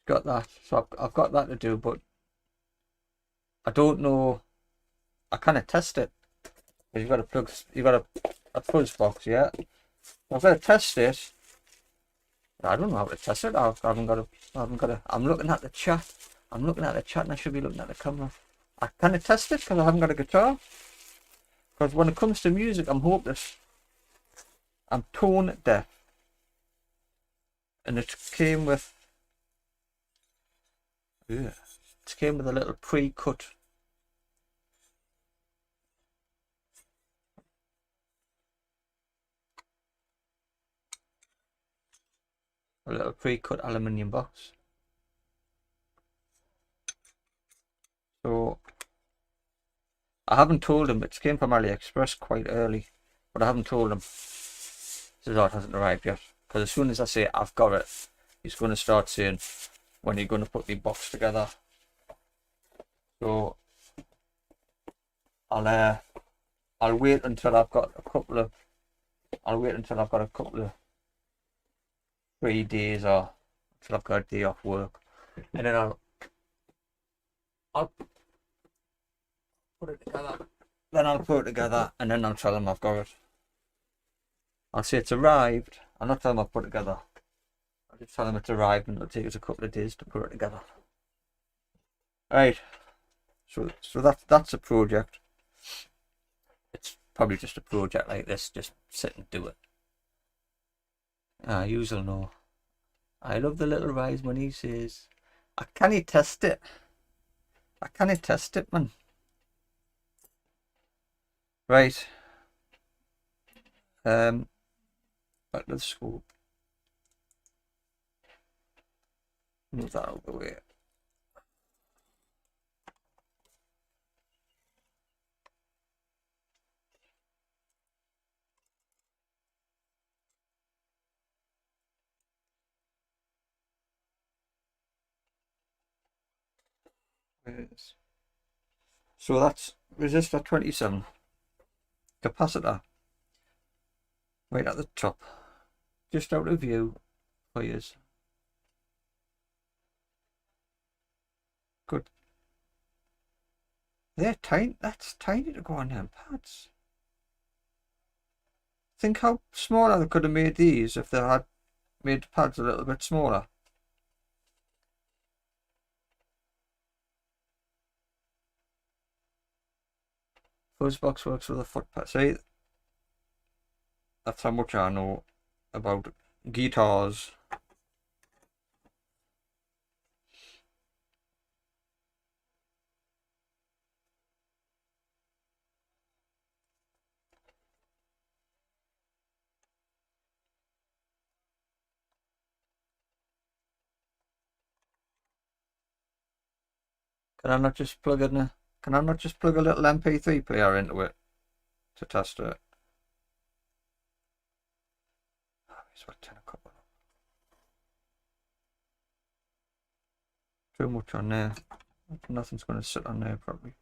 got that. So I've got that to do, but I don't know. I kind of test it. You've got a plug, you've got a fuzz box, yeah. I've got to test it. I don't know how to test it. I haven't got a. I'm looking at the chat. I'm looking at the chat, and I should be looking at the camera. I kind of test it because I haven't got a guitar. Because when it comes to music, I'm hopeless. I'm tone deaf, and it came with. Yeah, it came with a little pre-cut. A little pre-cut aluminium box. So I haven't told him. It came from AliExpress quite early, but I haven't told him. So it hasn't arrived yet. Because as soon as I say I've got it, he's going to start saying, when are you going to put the box together? So I'll wait until I've got a couple of. I'll wait until I've got a couple of 3 days, or until I've got a day off work, and then I'll put it together. Then I'll put it together, and then I'll tell him I've got it. I'll say it's arrived. I'll not tell him I've put it together. I'll just tell him it's arrived, and it'll take us a couple of days to put it together. Right. So that's a project. It's probably just a project like this. Just sit and do it. You'll know. I love the little rise when he says, I can't test it. I can't test it, man. Right. Back to the scope. Move that out of the way. So that's resistor 27, capacitor right at the top, just out of view for you. Good. They're tiny. That's tiny to go on them pads. Think how smaller they could have made these if they had made the pads a little bit smaller. Fuzzbox works with a foot pad. See, that's how much I know about guitars. Can I not just plug in a? Can I not just plug a little MP3 player into it to test it? Too much on there. Nothing's going to sit on there properly.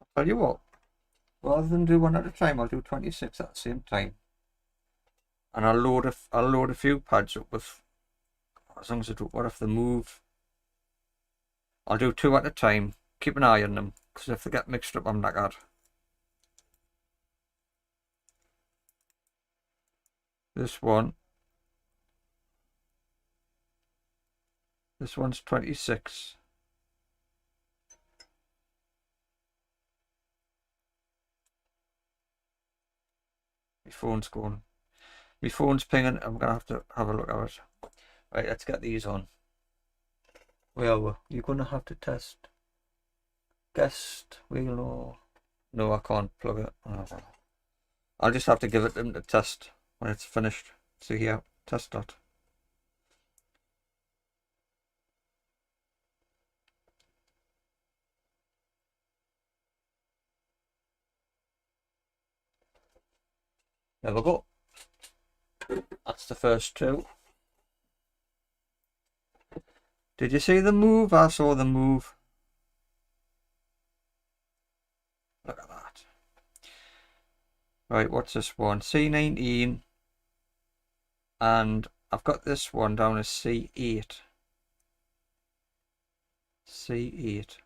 I'll tell you what, rather than do one at a time, I'll do 26 at the same time. And I'll load a few pads up with, as long as I do, what if they move? I'll do 2 at a time. Keep an eye on them, because if they get mixed up, I'm knackered. This one's 26. My phone's going. My phone's pinging. I'm gonna have to have a look at it. Right, let's get these on. Well, you're gonna have to test. Guest, we'll know. No, I can't plug it. Oh. I'll just have to give it them to test when it's finished. See here, test dot. There we go. That's the first two. Did you see the move? I saw the move. Look at that. Right, what's this one? C19. And I've got this one down as C8. C8.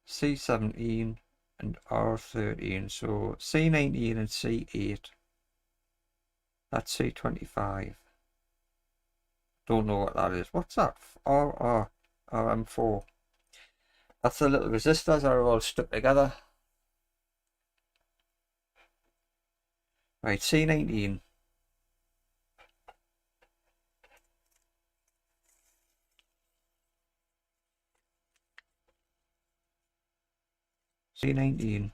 C17 and R13. So C19 and C8. That's C25. Don't know what that is. What's that? RM4. That's the little resistors that are all stuck together. Right, C19. C19.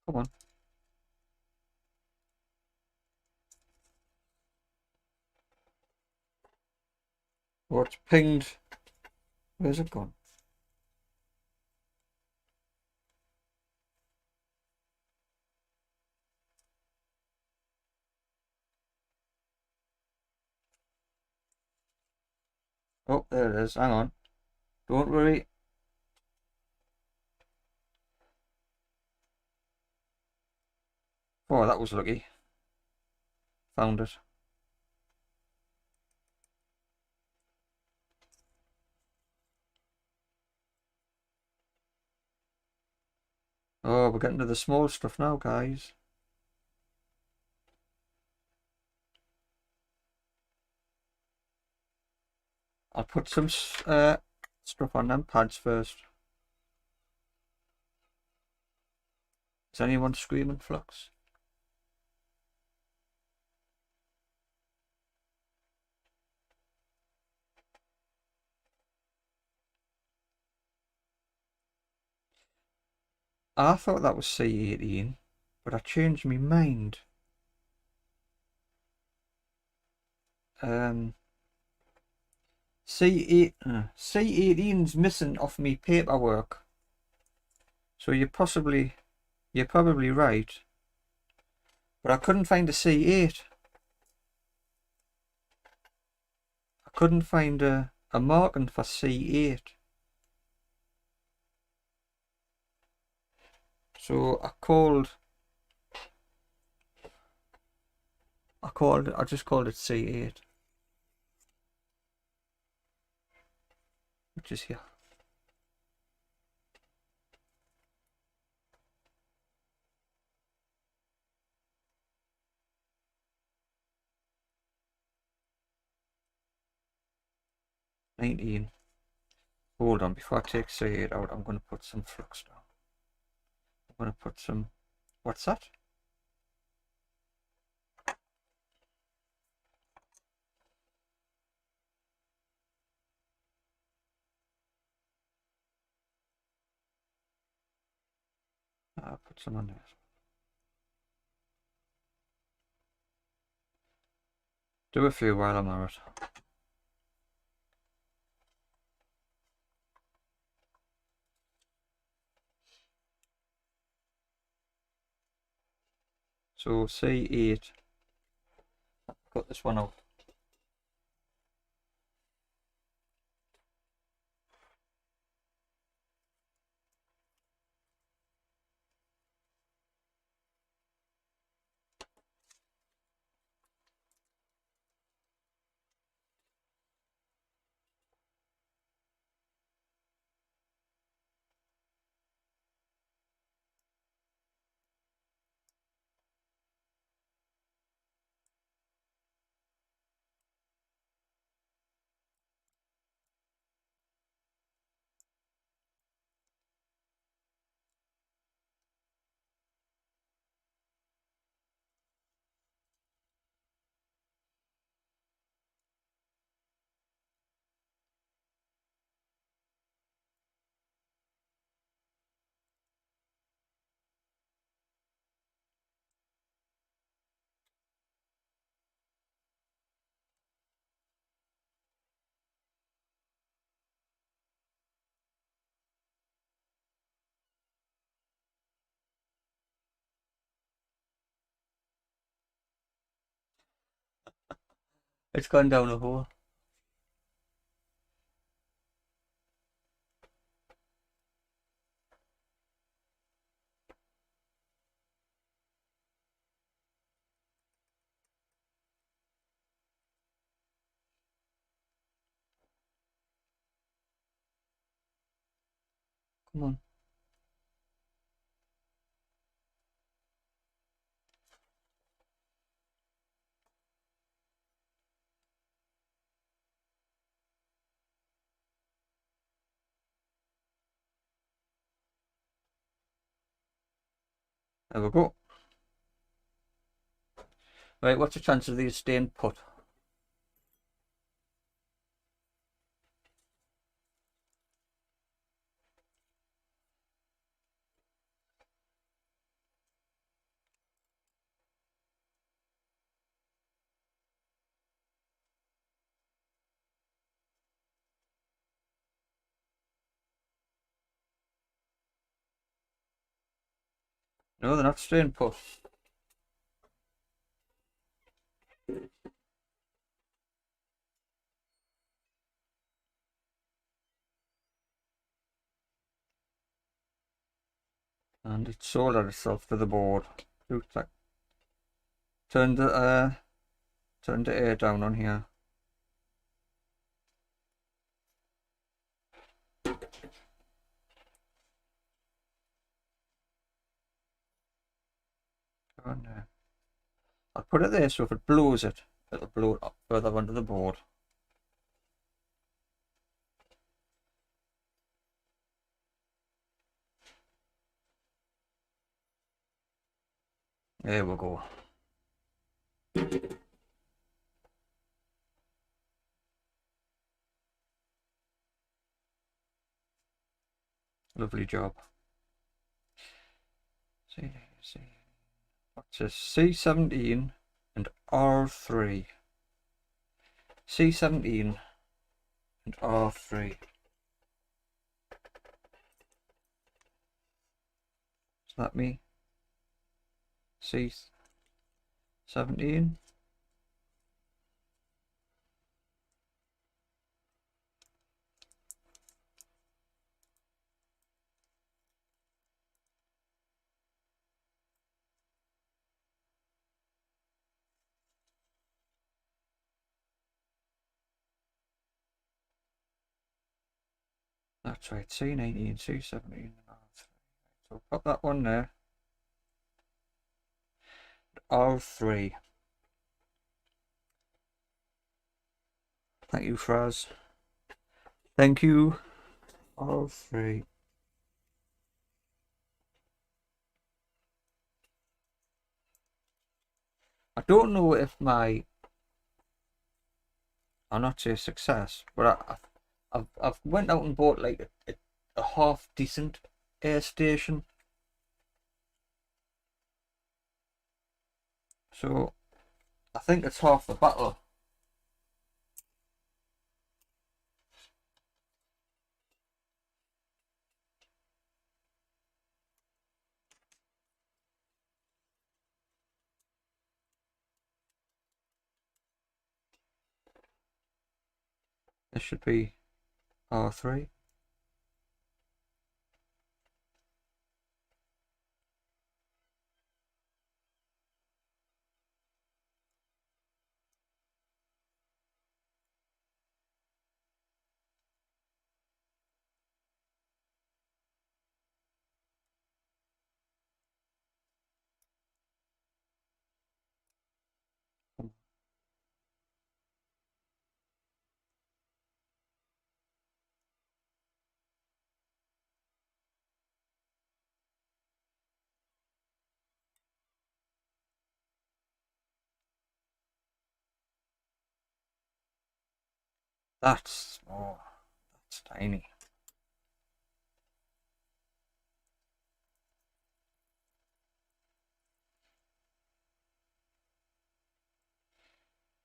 Come on. What's pinged? Where's it gone? Oh, there it is. Hang on. Don't worry. Oh, that was lucky. Found it. Oh, we're getting to the small stuff now, guys. I'll put some stuff on them pads first. Is anyone screaming flux? I thought that was C18, but I changed my mind. C18's missing off me paperwork. So you're probably right. But I couldn't find a C8. I couldn't find a marking for C8. So I just called it C8. Which is here. '19. Hold on, before I take C8 out, I'm going to put some flux down. I'm going to put some, what's that? I'll put some on there. Do a few while I'm at it. So C8, cut this one out. It's gone down a hole. Come on. There we go. Right, what's the chance of these staying put? No, they're not staying put. And it soldered itself to the board. Looks like turn the air down on here. On there. I'll put it there so if it blows it, it'll blow it up further onto the board. There we go. Lovely job. See. What's this? C17 and R3. C17 and R3. Is that me? C17. That's right, C19, C17 and R3. So pop that one there. R3. Thank you, Fraz. Thank you. R3. I don't know if I'll not say success, but I've went out and bought like a half decent air station. So I think it's half the battle. This should be R3. That's oh, that's tiny.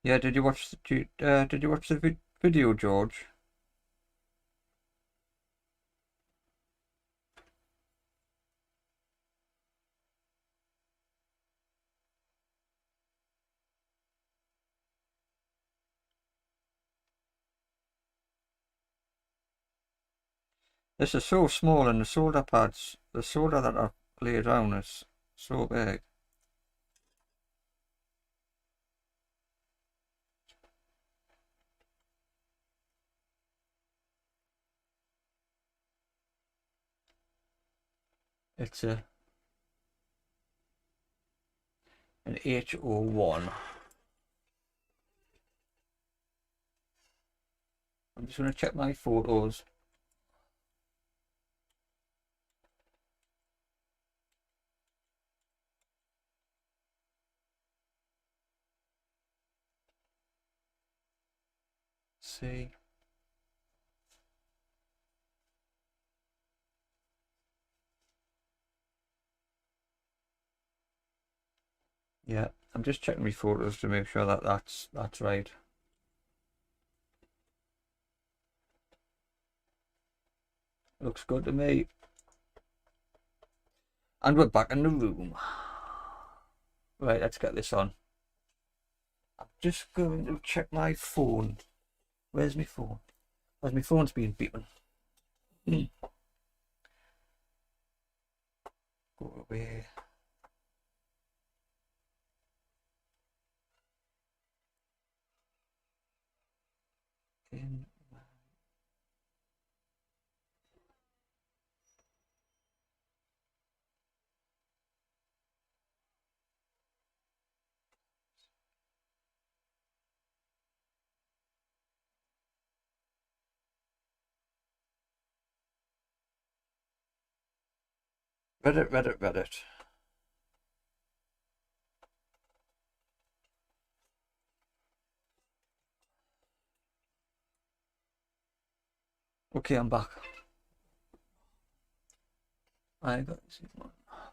Yeah, did you watch the video, George? This is so small, and the solder pads, the solder that I've laid down is so big. It's an H01. I'm just going to check my photos. See. Yeah, I'm just checking my photos to make sure that that's right. Looks good to me. And we're back in the room. Right, let's get this on. I'm just going to check my phone. Where's my phone? Where's my phone's being beaten? Go away. In. Reddit. Okay, I'm back. I got this one.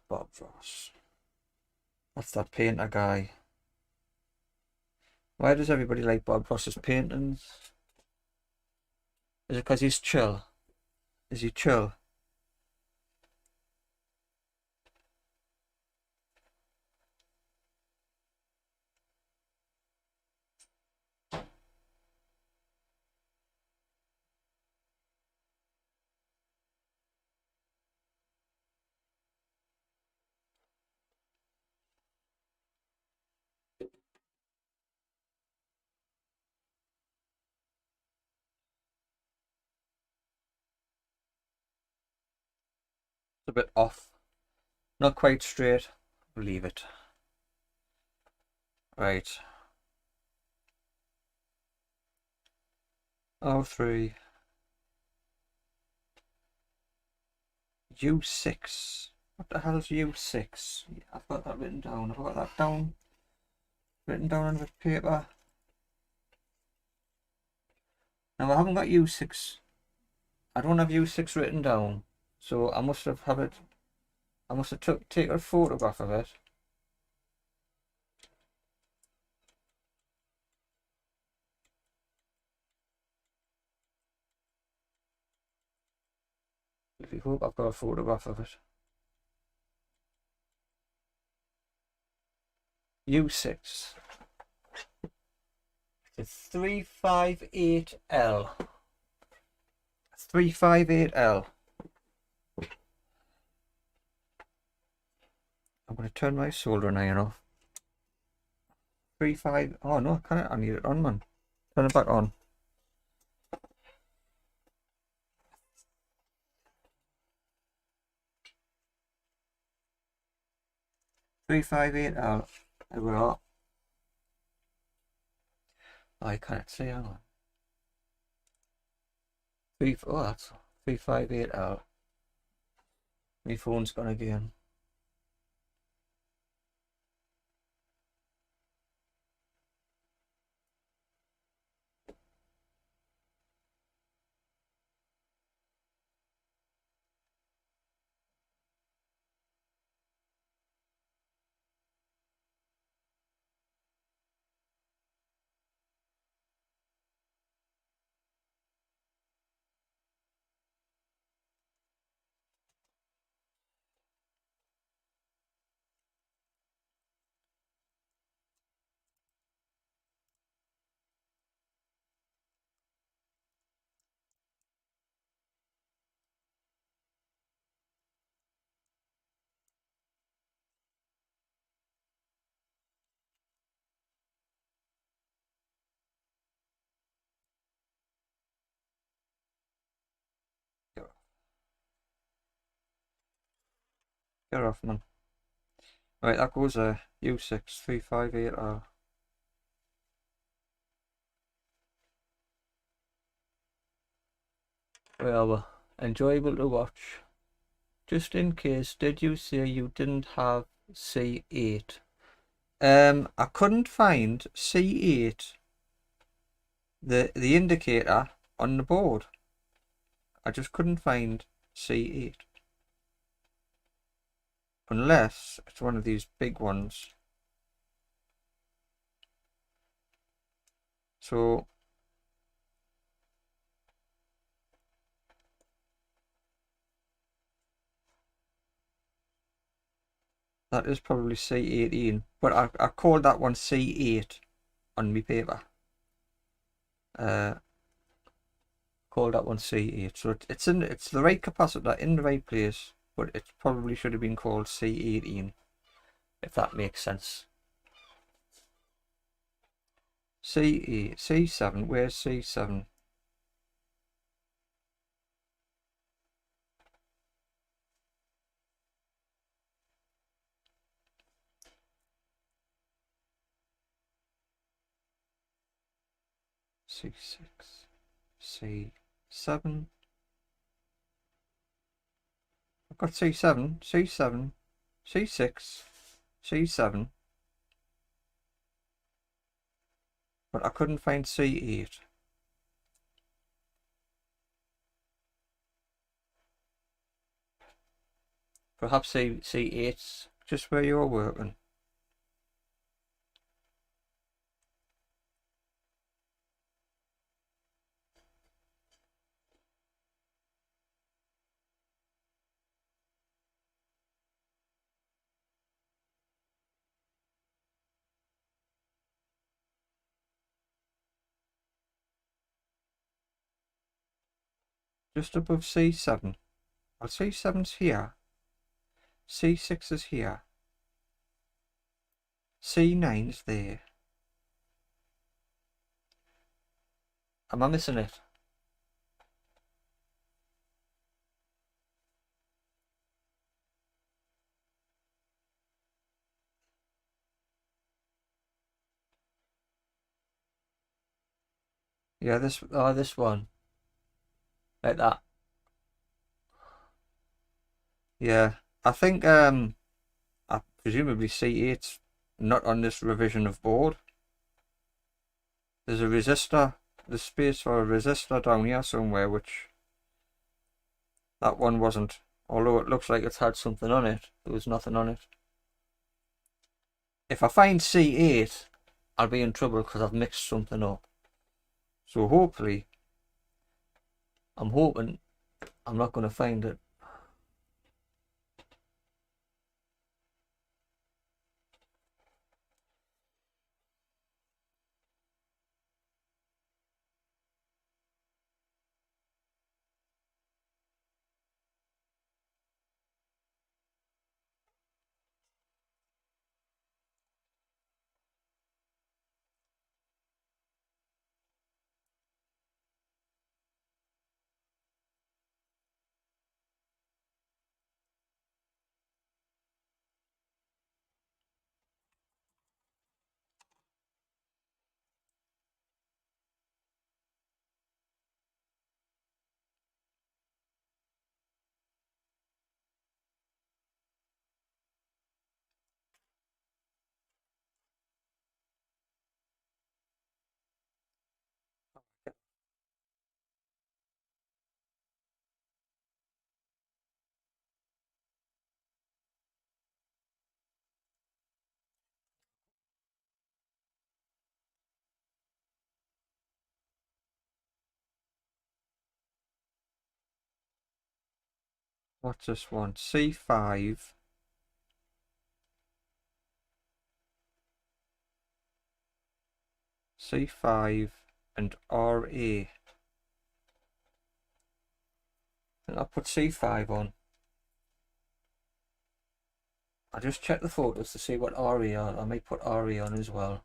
Bob Ross. That's that painter guy. Why does everybody like Bob Ross's paintings? Is it because he's chill? Is he chill? It's a bit off. Not quite straight. Leave it. Right. O3. U6. What the hell's U6? Yeah, I've got that written down. I've got that down. Written down on the paper. Now I haven't got U6. I don't have U6 written down. So I must have it. I must have taken a photograph of it. If you hope I've got a photograph of it. U6. It's 358L. 358L. I'm going to turn my soldering iron off. 35. Oh no, I need it on, man. Turn it back on. Three five eight L. There we are. I can't see. Hang on. Oh, that's 358L. My phone's gone again. Get off, man. Right, that goes there. U6358R. Well, enjoyable to watch. Just in case, did you say you didn't have C8? I couldn't find C8, the indicator on the board. I just couldn't find C8. Unless it's one of these big ones. So that is probably C18, but I called that one C8 on my paper. Called that one C8, so it's the right capacitor in the right place, but it probably should have been called C18, if that makes sense. C8, C7, where's C7? C6, C7. I've got C7, C7, C6, C7, but I couldn't find C8. Perhaps C8's just where you're working. Just above C7. Well, C7's here. C6 is here. C9's there. Am I missing it? Yeah, this one. Like that. Yeah. I think presumably C8's not on this revision of board. There's a resistor. There's space for a resistor down here somewhere, which that one wasn't. Although it looks like it's had something on it. There was nothing on it. If I find C8, I'll be in trouble because I've mixed something up. So hopefully, I'm hoping I'm not going to find it. What's this one? C5. C5 and RA. And I'll put C5 on. I just check the photos to see what RA are. I might put RA on as well.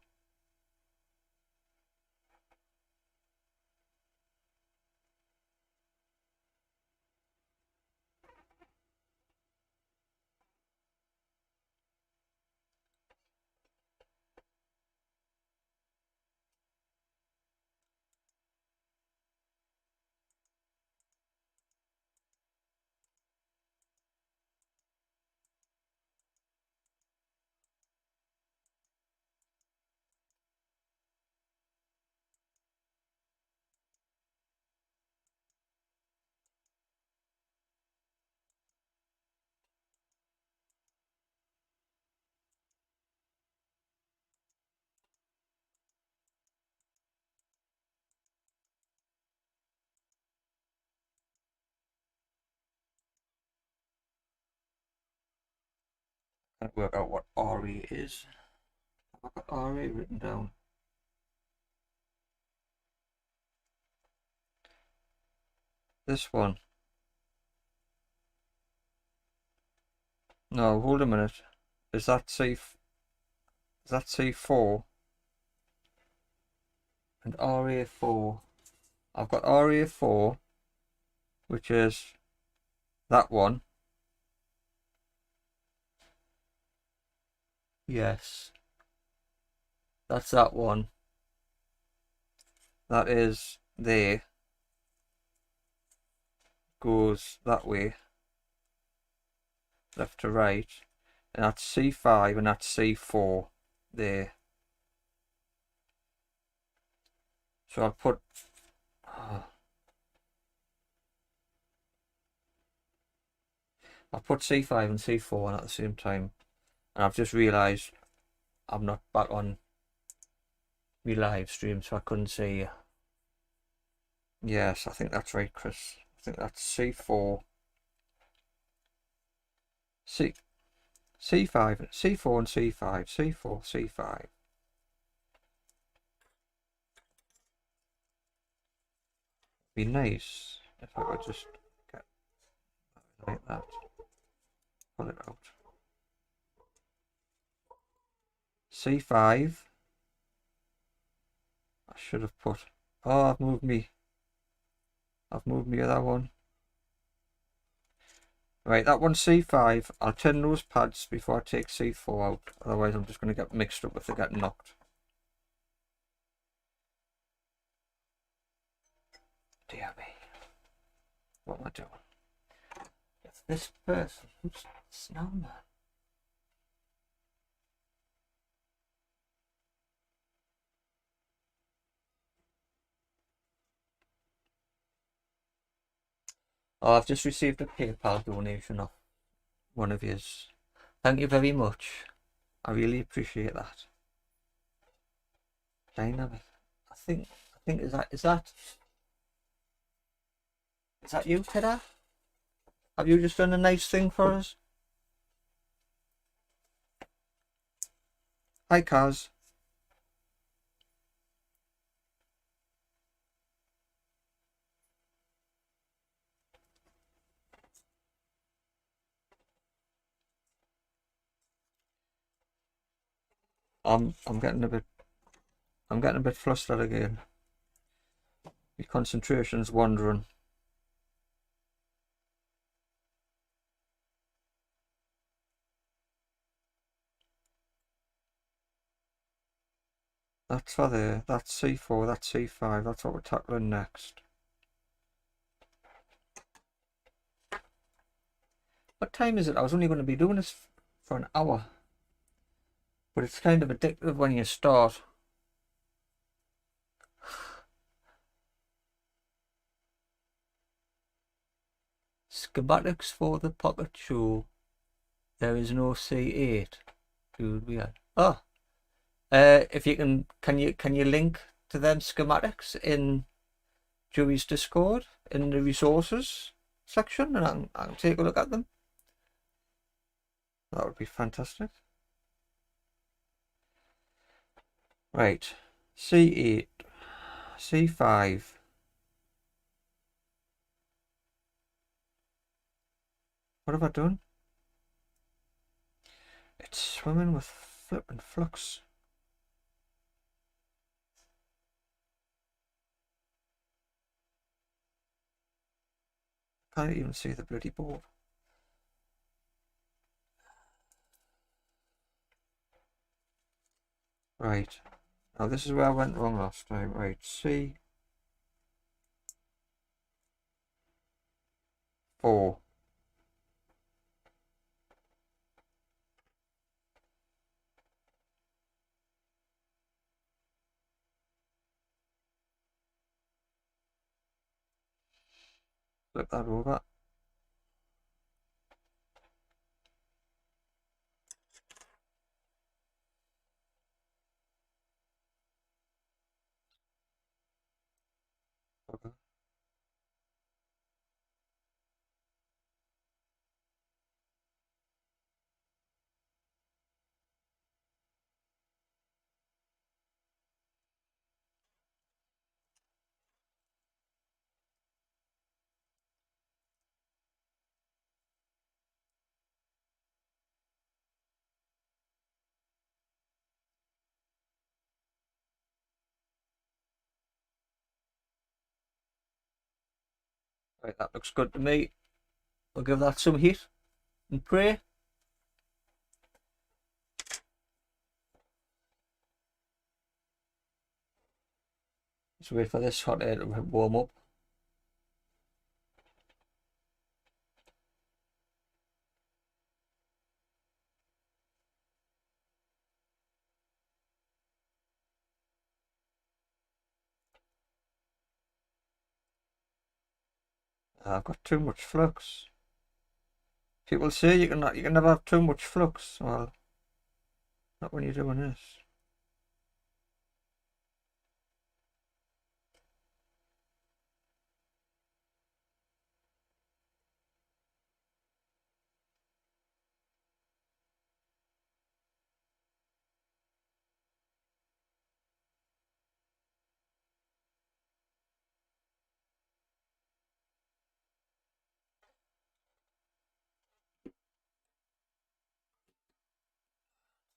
Can't work out what RE is. I've got RE written down. This one. No, hold a minute. Is that C4 and RA4? I've got RA4, which is that one. Yes, that's that one. That is there. Goes that way, left to right, and that's C5 and that's C4 there. So I'll put C5 and C4 on at the same time, and I've just realised I'm not back on my live stream, so I couldn't see you. Yes, I think that's right, Chris. I think that's C4, C5, C4 and C5, C4, C5. Be nice if I could just get like that. Pull it out. C5. I should have put. Oh, I've moved me other one. Right, that one's C5. I'll turn those pads before I take C4 out. Otherwise, I'm just going to get mixed up if they get knocked. Dear me. What am I doing? If this person. Oops, snowman. Oh, I've just received a PayPal donation of one of yours. Thank you very much. I really appreciate that. Dynamic. I think is that you, Tedda? Have you just done a nice thing for us? Hi, Kaz. I'm getting a bit flustered again. My concentration's wandering. That's for there. That's C4. That's C5. That's what we're tackling next. What time is it? I was only going to be doing this for an hour, but it's kind of addictive when you start. Schematics for the Pocket Show. There is no C8. Dude, we are. Oh, if you can you link to them schematics in Joey's Discord in the resources section, and I can take a look at them. That would be fantastic. Right, C8, C5. What have I done? It's swimming with flipping flux. Can't even see the bloody board. Right. Now this is where I went wrong last time. Right, C4. Flip that over. Okay. Right, that looks good to me. We'll give that some heat and pray. Just wait for this hot air to warm up. I've got too much flux. People say you can never have too much flux. Well, not when you're doing this.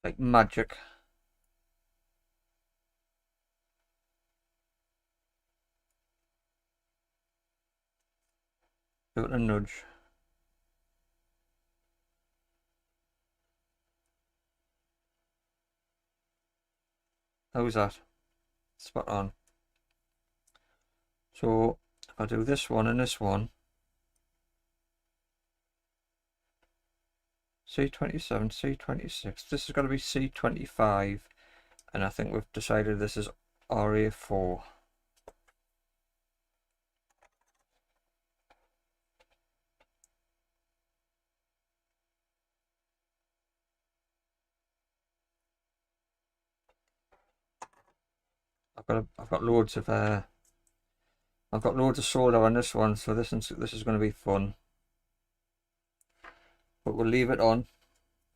Like magic. Do it a nudge. How's that? Spot on. So if I do this one and this one, C27, C26, this is going to be C25, and I think we've decided this is RA4. I've got loads of solder on this one, so this is going to be fun. But we'll leave it on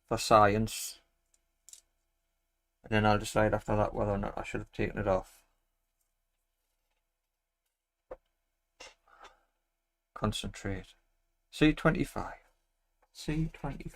for science, and then I'll decide after that whether or not I should have taken it off. Concentrate. C25. C25.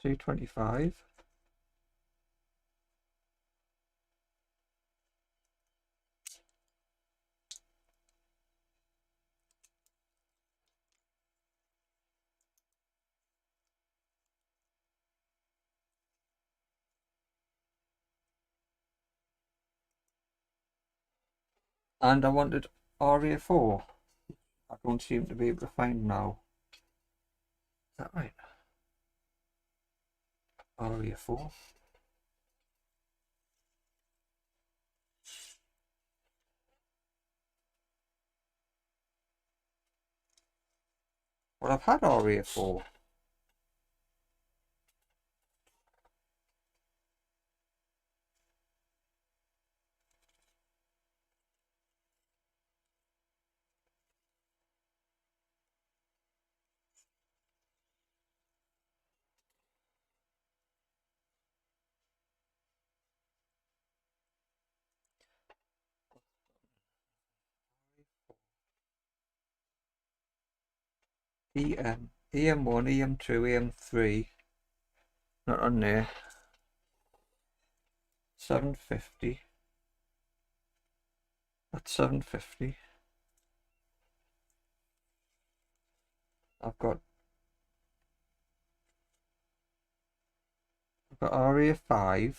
C25. And I wanted RA4. I don't seem to be able to find now. Is that right? RA4. Well, I've had RA4. EM1, EM2, EM3. Not on there. 750. That's 750. I've got RA5.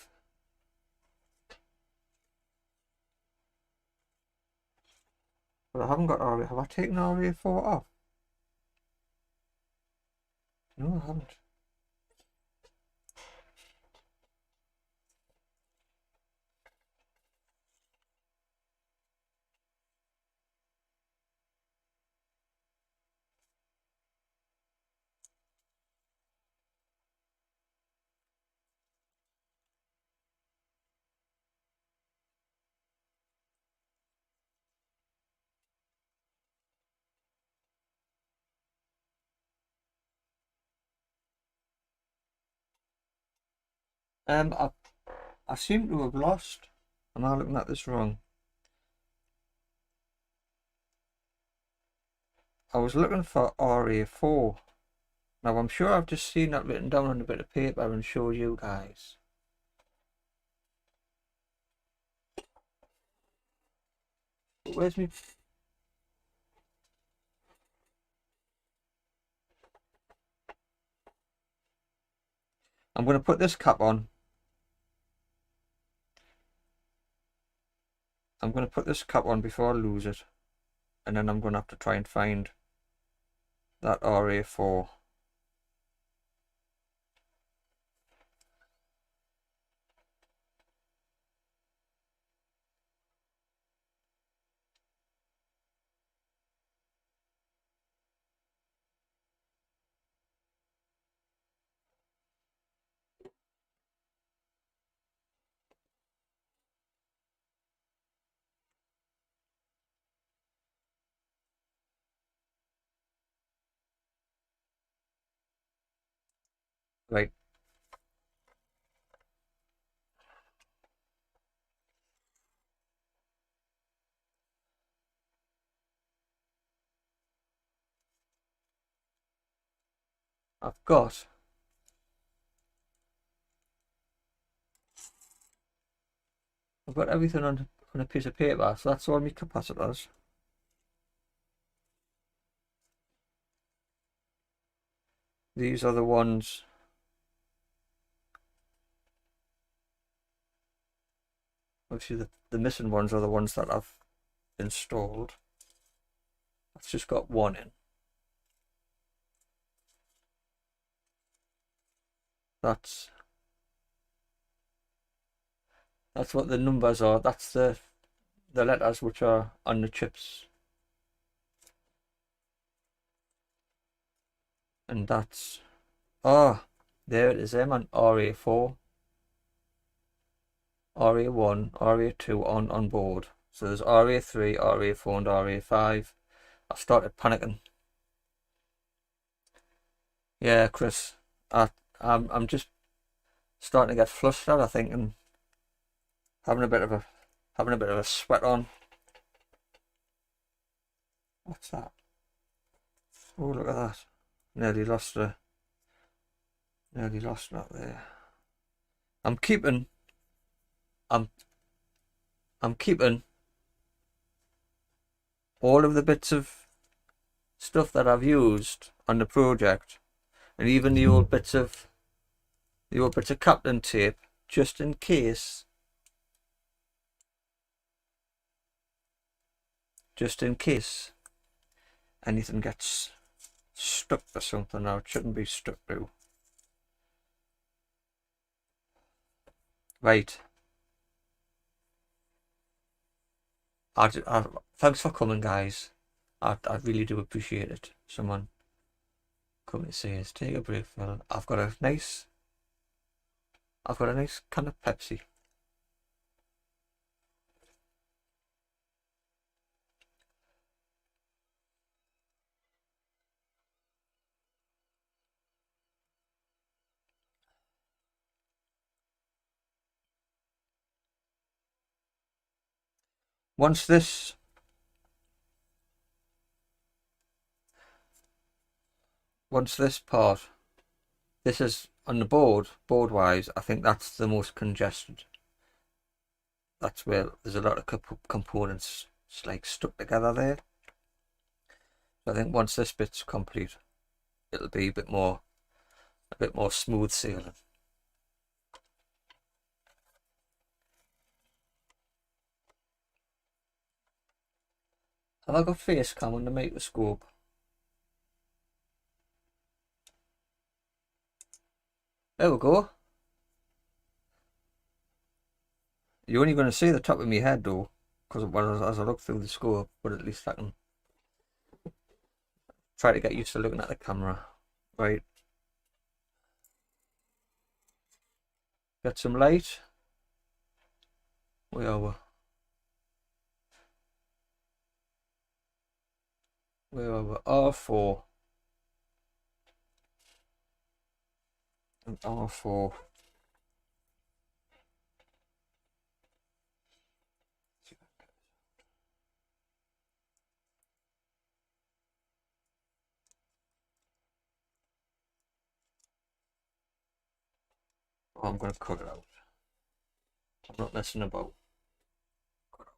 But I haven't got RA. Have I taken RA4 off? No, I haven't. I seem to have lost. Am I looking at this wrong? I was looking for RA4. Now I'm sure I've just seen that written down on a bit of paper and showed you guys. Where's me? I'm going to put this cap on. I'm going to put this cap on before I lose it. And then I'm going to have to try and find that RA4. Right. I've got everything on a piece of paper, so that's all my capacitors. These are the ones. Obviously the missing ones are the ones that I've installed. I've just got one in. That's what the numbers are. That's the letters which are on the chips. And that's, there it is, them on RA4, RA1, RA2 on board. So there's RA3, RA4 and RA5. I started panicking. Yeah, Chris, I'm just starting to get flustered, I think, and having a bit of a sweat on. What's that? Oh, look at that. Nearly lost that there. I'm keeping all of the bits of stuff that I've used on the project, and even the old bits of Captain tape, just in case anything gets stuck to something. Now it shouldn't be stuck to. Right. Thanks for coming, guys. I really do appreciate it. Someone come to say us. Take a break, Phil. I've got a nice can of Pepsi. Once this part, this is on the board wise, I think that's the most congested. That's where there's a lot of components like stuck together there. So I think once this bit's complete, it'll be a bit more smooth sailing. Have I got face cam on the microscope? There we go. You're only going to see the top of my head though, because as I look through the scope, but at least I can try to get used to looking at the camera. Right. Get some light. Where are we? R4. And R4. I'm going to cut it out. I'm not messing about. Cut out.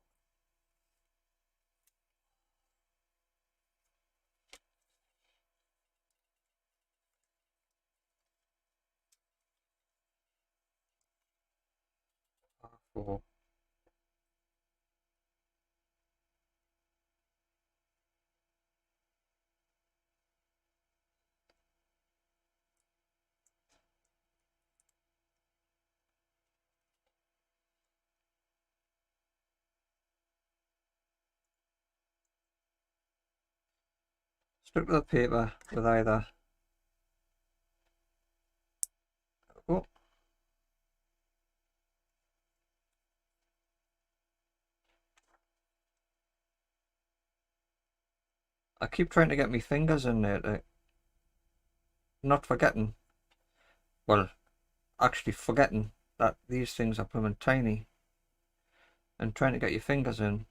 Four. Stick to the paper with either. Oh. I keep trying to get my fingers in there, not forgetting, well, actually forgetting that these things are blooming tiny, and trying to get your fingers in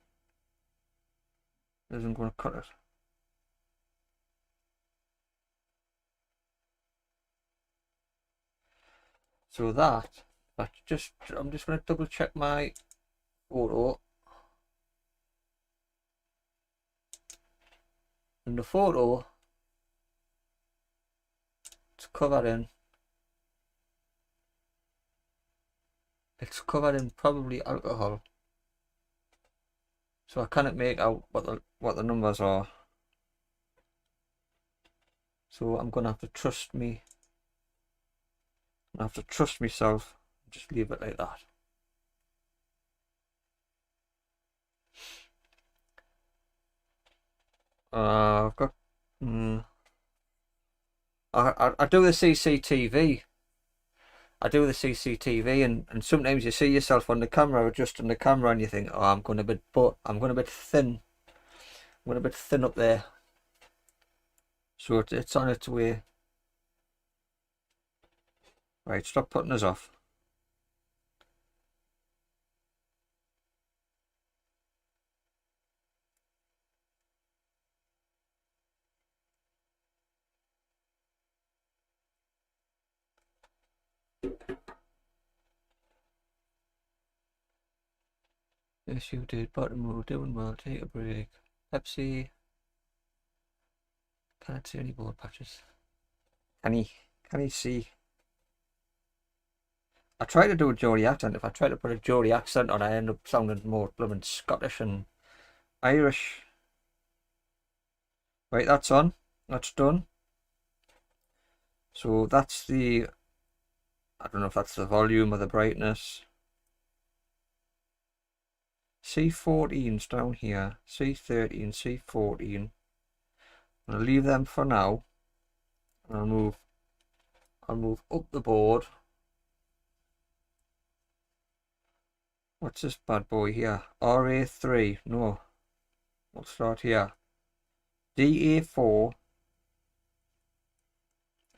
isn't going to cut it. So I'm just going to double check my photo. And the photo, it's covered in probably alcohol. So I cannot make out what the numbers are. So I'm gonna have to trust me. I have to trust myself. Just leave it like that. I've got. I do the CCTV. I do the CCTV, and sometimes you see yourself on the camera, adjusting the camera, and you think, oh, I'm going a bit thin. I'm going a bit thin up there. So it's on its way. Right, stop putting us off. Yes, you did. Bottom row, doing well. Take a break. Pepsi. Can't see any board patches. Can he see? I try to do a Geordie accent. If I try to put a Geordie accent on, I end up sounding more blooming Scottish and Irish. Right, that's on. That's done. So that's the, I don't know if that's the volume or the brightness. C14's down here. C13, C14. I'm going to leave them for now. I'll move up the board. What's this bad boy here? RA3. No. We'll start here. DA4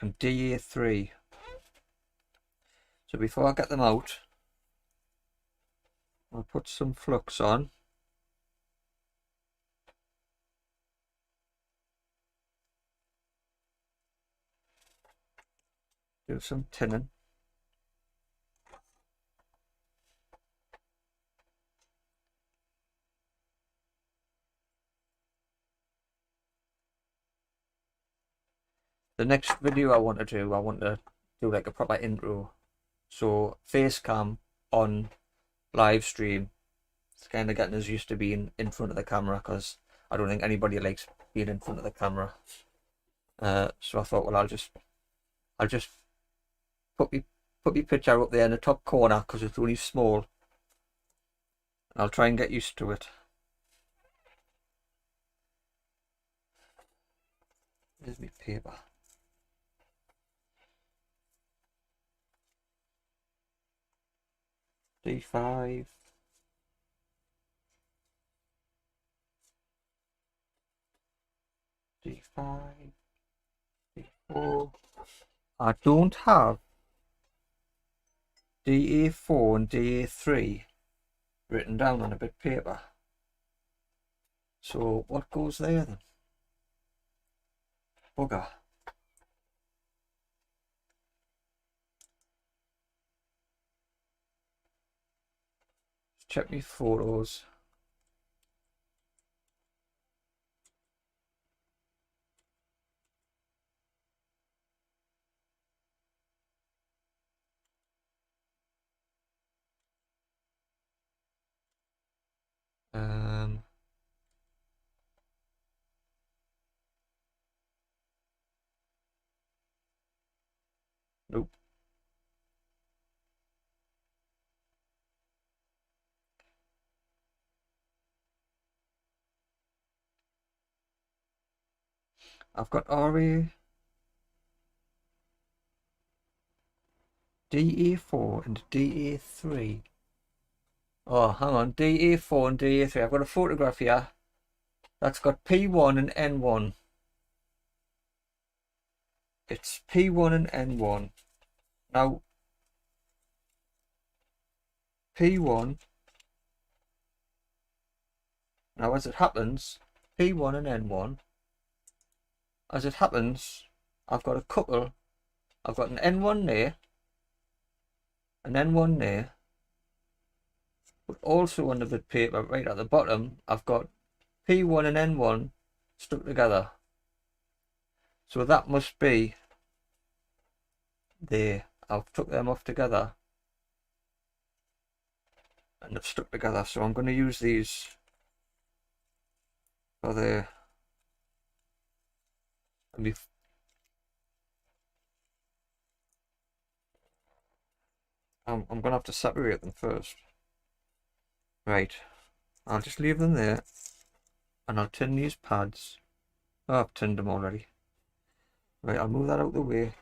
and DA3. So before I get them out, I'll put some flux on. Do some tinning. The next video I want to do like a proper intro. So face cam on live stream. It's kind of getting us used to being in front of the camera, because I don't think anybody likes being in front of the camera. So I thought, well, I'll just put me picture up there in the top corner because it's only small. I'll try and get used to it. Here's my paper. D5. D5. D4. I don't have DA4 and DA3 written down on a bit of paper. So what goes there then? Bugger. check my photos. Nope. I've got RA DA4 and DA3. Oh, hang on, DA4 and DA3. I've got a photograph here that's got P1 and N1. It's P1 and N1. Now, P1, now as it happens, P1 and N1, as it happens, I've got a couple. I've got an N1 there, an N1 there, but also on the bit of paper right at the bottom, I've got P1 and N1 stuck together. So that must be there. I've took them off together and they've stuck together. So I'm going to use these for the I'm going to have to separate them first. Right, I'll just leave them there and I'll tin these pads. Oh, I've tinned them already. Right, I'll move that out of the way.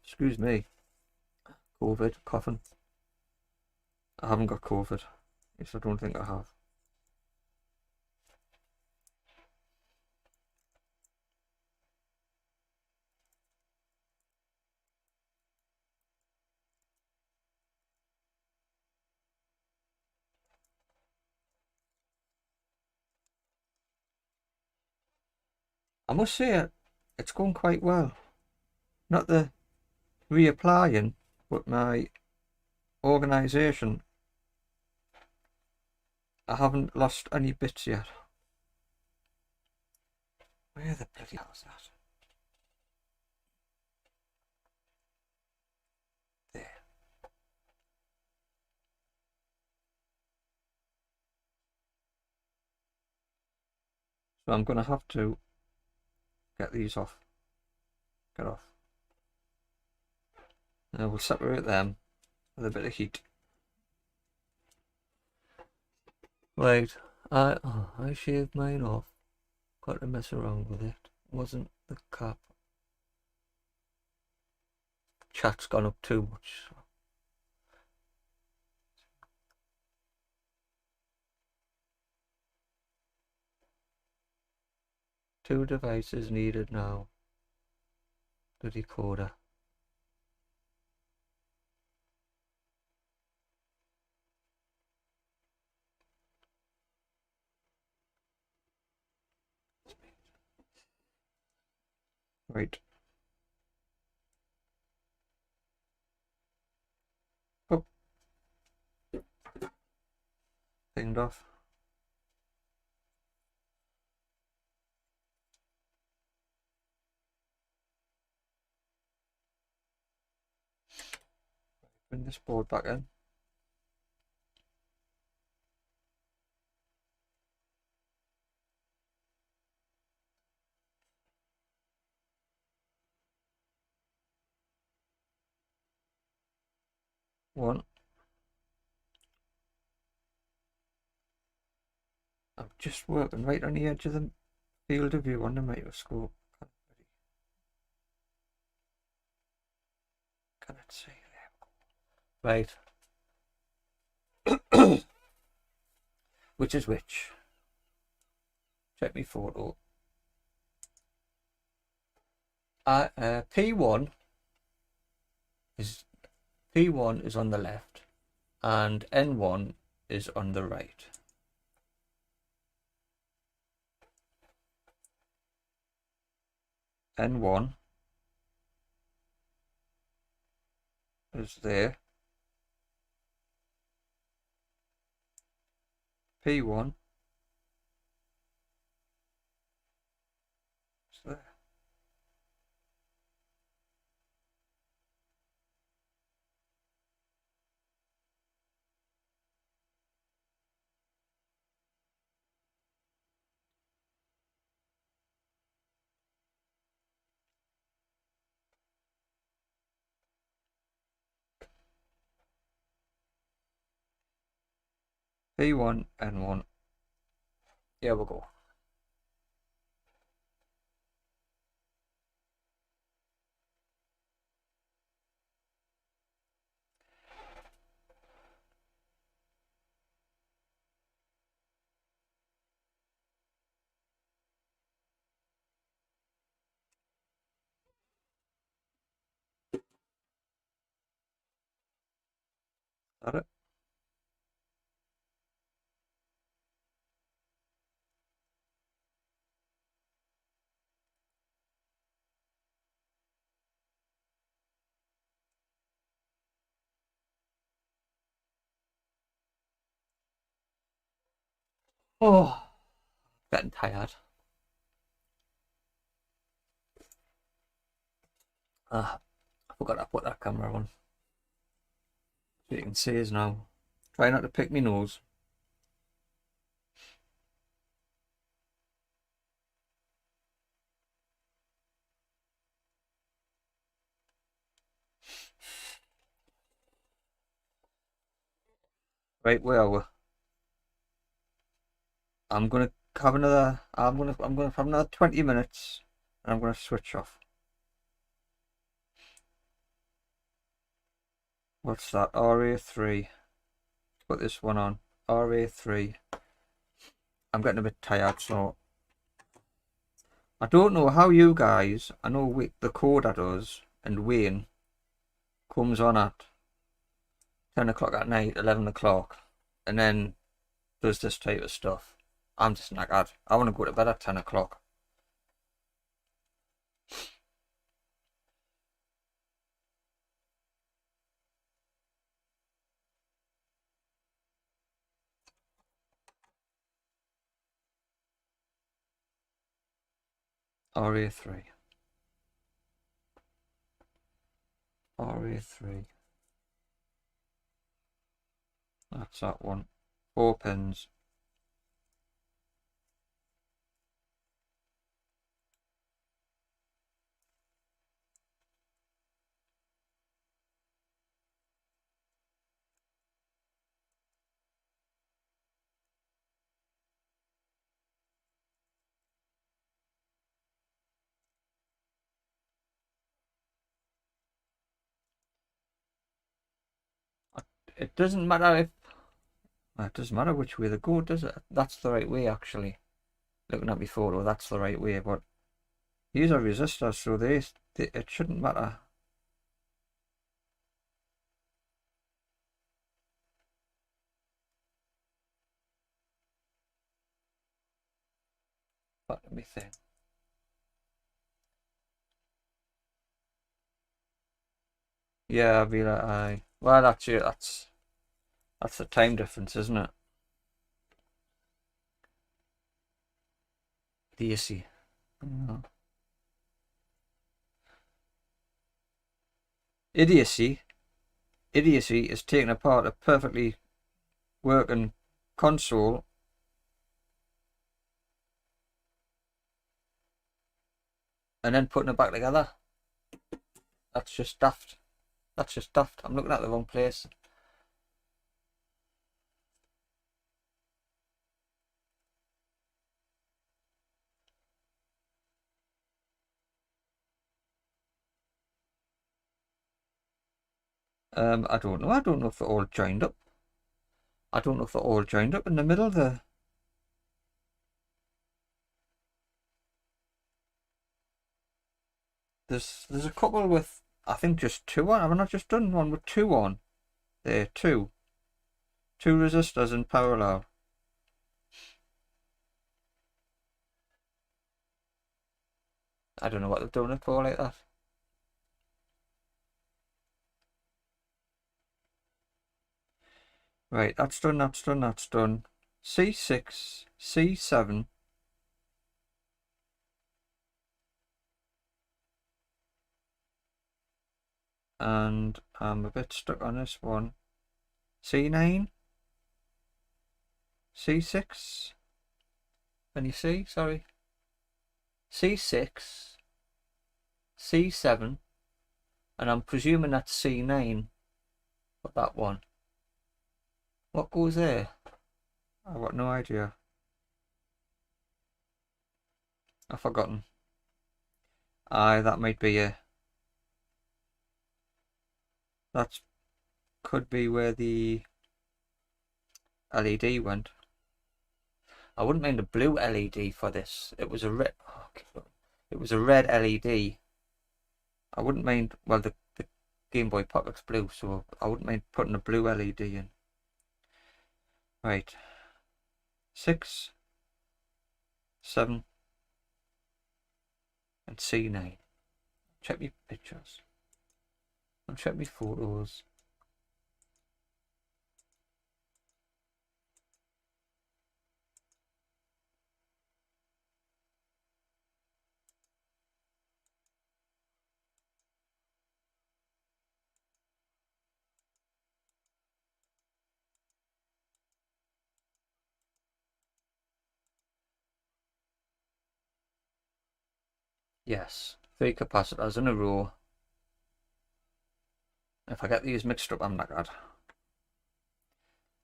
Excuse me. COVID, coughing. I haven't got COVID. Yes, I don't think I have. I must say it's going quite well. Not the reapplying, but my organisation. I haven't lost any bits yet. Where the bloody hell is that? There. So I'm going to have to get these off. Get off. Now we'll separate them with a bit of heat. Right, I shaved mine off. Got to mess around with it. Wasn't the cap. Chat's gone up too much. So. Two devices needed now. The decoder. Right. Oh. Cleaned off. Bring this board back in. One. I'm just working right on the edge of the field of view on the microscope. Can it see? Right. Which is which? Check me photo. P1 is on the left and N1 is on the right. N1 is there P1. So there. P1 and 1. Here we go. Got it? Oh, getting tired. I forgot to put that camera on. So you can see us now. Try not to pick me nose. Right, where are we? I'm gonna have another. I'm gonna have another 20 minutes, and I'm gonna switch off. What's that? RA3. Put this one on. RA3. I'm getting a bit tired, so I don't know how you guys. I know the code at us and Wayne comes on at 10 o'clock at night, 11 o'clock, and then does this type of stuff. I'm just knackered. I want to go to bed at 10 o'clock. RA3. RA3. That's that one. 4 pins. It doesn't matter if. It doesn't matter which way they go, does it? That's the right way, actually. Looking at my photo, that's the right way, but these are resistors, so it shouldn't matter. But let me think. Yeah, I'll be like, aye. Well, that's it. That's the time difference, isn't it? Idiocy. Mm. Idiocy. Idiocy is taking apart a perfectly working console and then putting it back together. That's just daft. That's just daft. I'm looking at the wrong place. I don't know. I don't know if they're all joined up. I don't know if they're all joined up in the middle there. There's a couple with, I think, just 2 on. Have I not just done one with 2 on? There, 2. 2 resistors in parallel. I don't know what they're doing it for like that. Right, that's done, that's done, that's done. C6, C7, and I'm a bit stuck on this one. C9, C6, can you see? Sorry. C6, C7, and I'm presuming that's C9 for that one. What goes there? I've got no idea. I've forgotten. Aye, that might be a... That could be where the LED went. I wouldn't mind a blue LED for this. It was a red... Oh, it was a red LED. I wouldn't mind... Well, the Game Boy Pocket's blue, so I wouldn't mind putting a blue LED in. Right. 6, 7, and C9. Check me pictures. And check me photos. Yes, 3 capacitors in a row. If I get these mixed up, I'm knackered.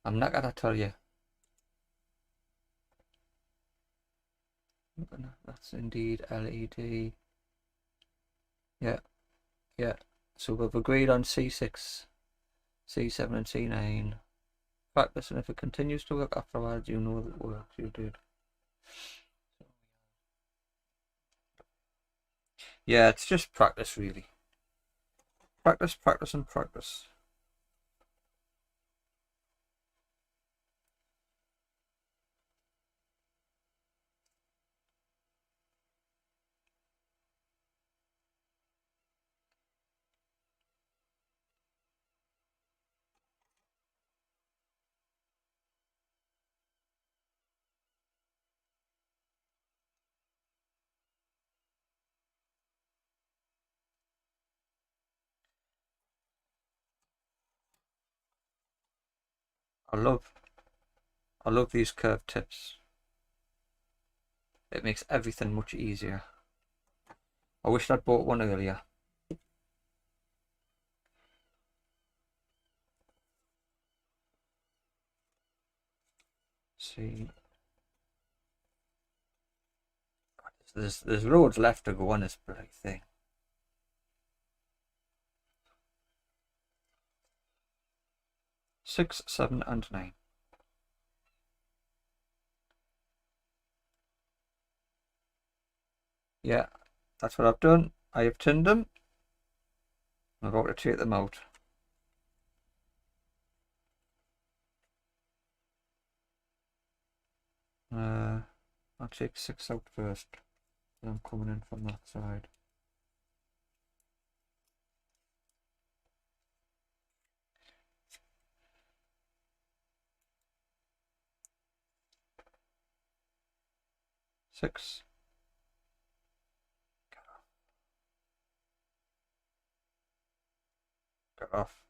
I'm knackered, I tell you. That's indeed LED. Yeah, yeah. So we've agreed on C6, C7 and C9. Practice, and if it continues to work afterwards, you know that it works. You did. Yeah, it's just practice, really. Practice, practice, and practice. I love these curved tips. It makes everything much easier. I wish I'd bought one earlier. See, there's roads left to go on this bloody thing. Six, 7, and 9. Yeah, that's what I've done. I have tinned them. I'm about to take them out. I'll take 6 out first. I'm coming in from that side. Six. Get off.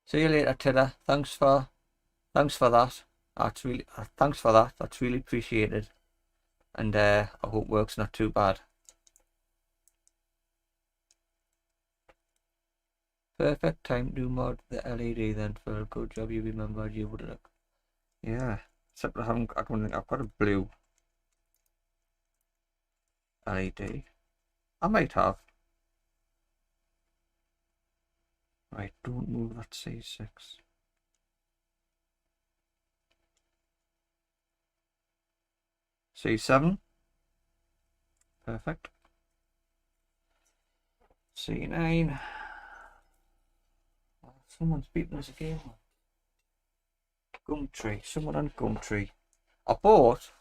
See you later, Tidder. Thanks for that. That's really thanks for that. That's really appreciated. And I hope work's not too bad. Perfect time to mod the LED then, for a good job. You remembered you would look. Yeah. Except I don't think I've got a blue LED. I might have. Right, don't move that C6. C7. Perfect. C9. Oh, someone's beating us again. Gumtree. Someone on Gumtree. I bought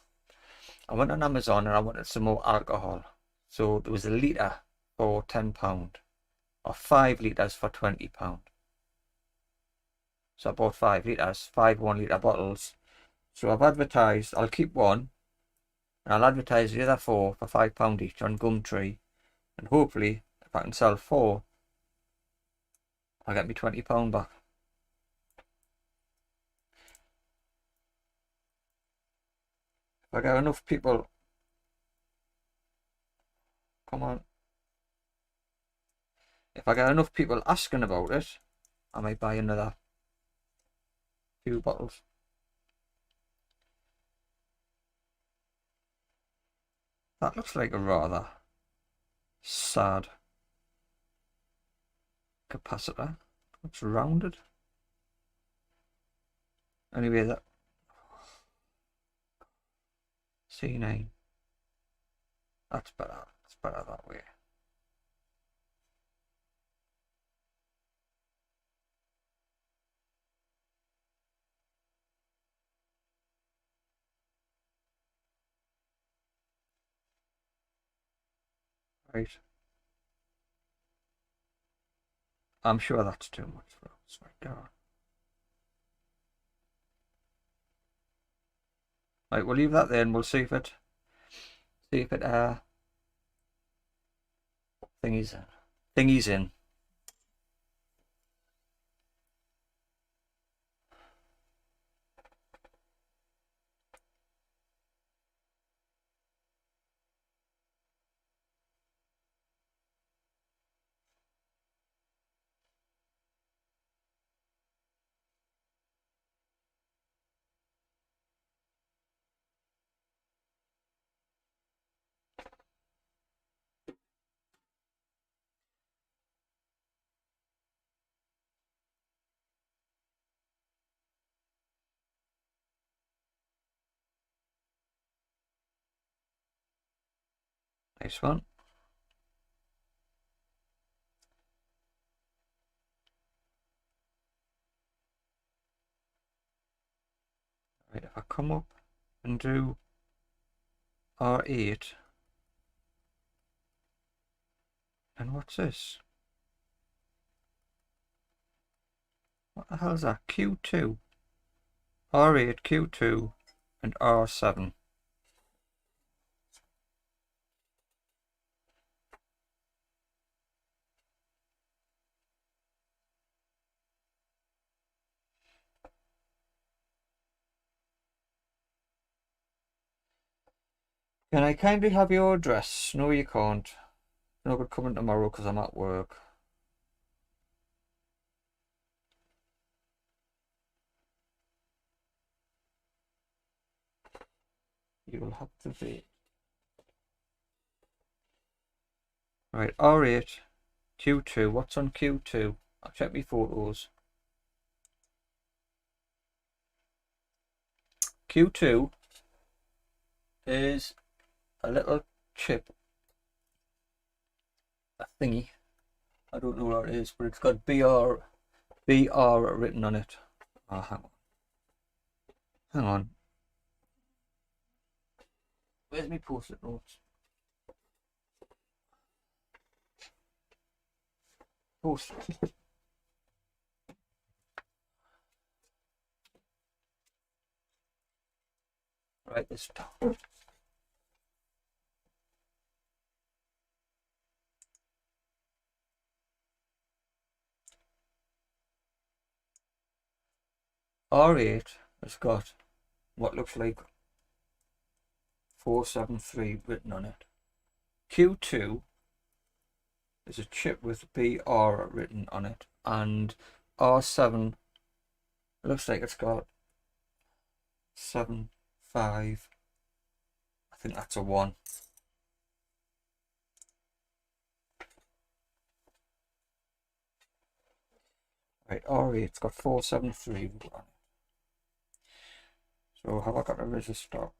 I went on Amazon and I wanted some more alcohol. So there was a litre for £10 or 5 litres for £20. So I bought 5 litres, 5 1 litre bottles. So I've advertised, I'll keep one and I'll advertise the other 4 for £5 each on Gumtree. And hopefully, if I can sell 4, I'll get me £20 back. If I get enough people, come on. If I get enough people asking about it, I might buy another few bottles. That looks like a rather sad capacitor. Looks rounded. Anyway, that C9. That's better. It's better that way. Right. I'm sure that's too much for us. My God. Right, we'll leave that there and we'll see if it thingy's in. Nice one. Right, if I come up and do R8, and what's this? What the hell is that? Q2, R8, Q2, and R7. Can I kindly have your address? No, you can't. You're not going to come in tomorrow because I'm at work. You'll have to be. Right, R8, Q2. What's on Q2? I'll check my photos. Q2 is a little chip, a thingy. I don't know what it is, but it's got BR written on it. Oh, hang on. Hang on. Where's my post-it notes? Post. Write this down. R8 has got what looks like 473 written on it. Q2 is a chip with BR written on it, and R7 looks like it's got 7, 5. I think that's a 1. Right, R8's got 473 on it. So have I got a resistor?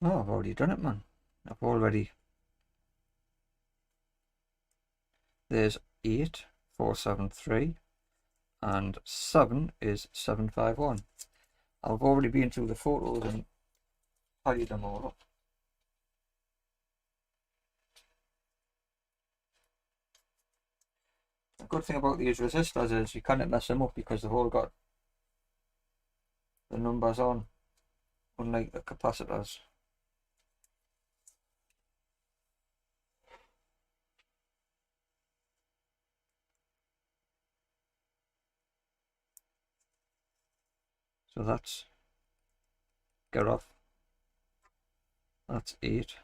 Oh, I've already done it, man. I've already there's 8, 473, and 7 is 751. I've already been through the photos and tallied them all up. The good thing about these resistors is you can't mess them up because they've all got the numbers on, unlike the capacitors. So that's, get off, that's 8,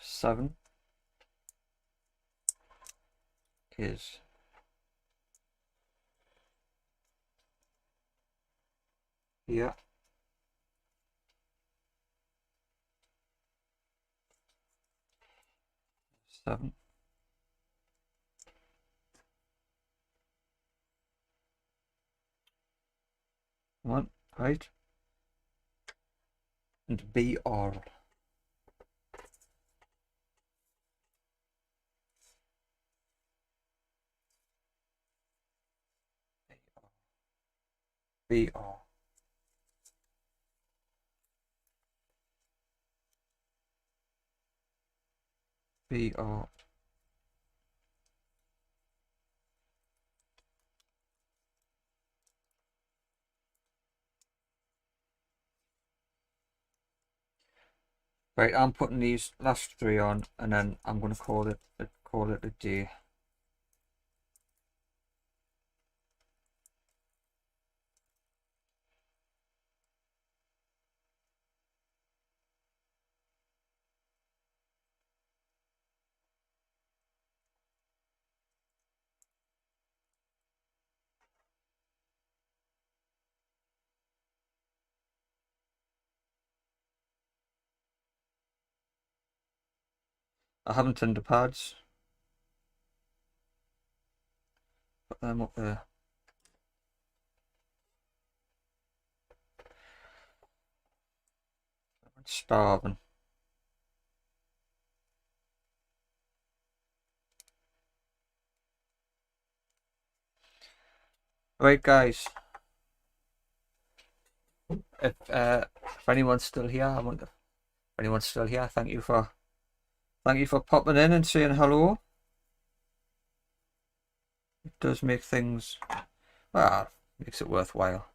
7 is here, 7, 1, right, and BR. BR. BR. Right, I'm putting these last 3 on, and then I'm going to call it a day. I haven't turned the pads. Put them up there. I'm starving. Right, guys. If anyone's still here, if anyone's still here, thank you for popping in and saying hello. It does make things, well, makes it worthwhile.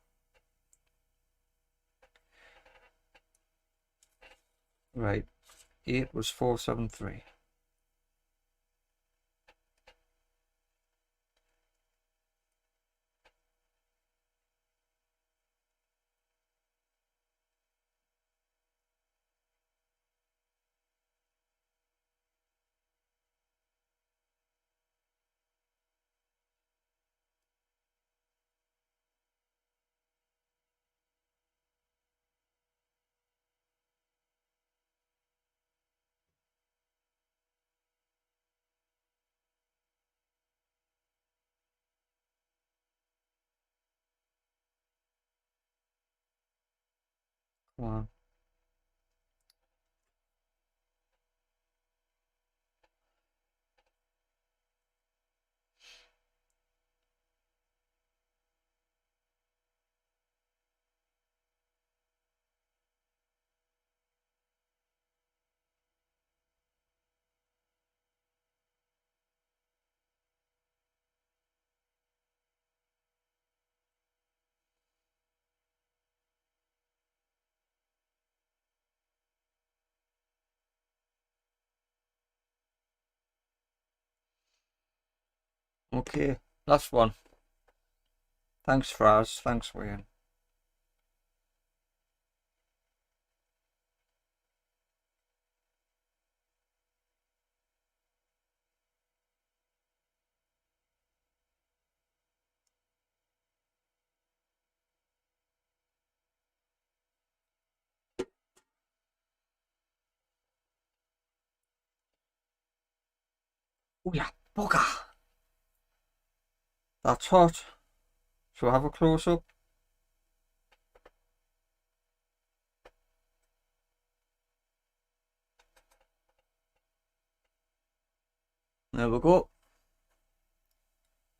Right, 8 was 473. Come on. Okay, last one. Thanks, Fraz. Thanks, Wayne. Oh yeah, bugger. That's hot. Shall I have a close-up? There we go.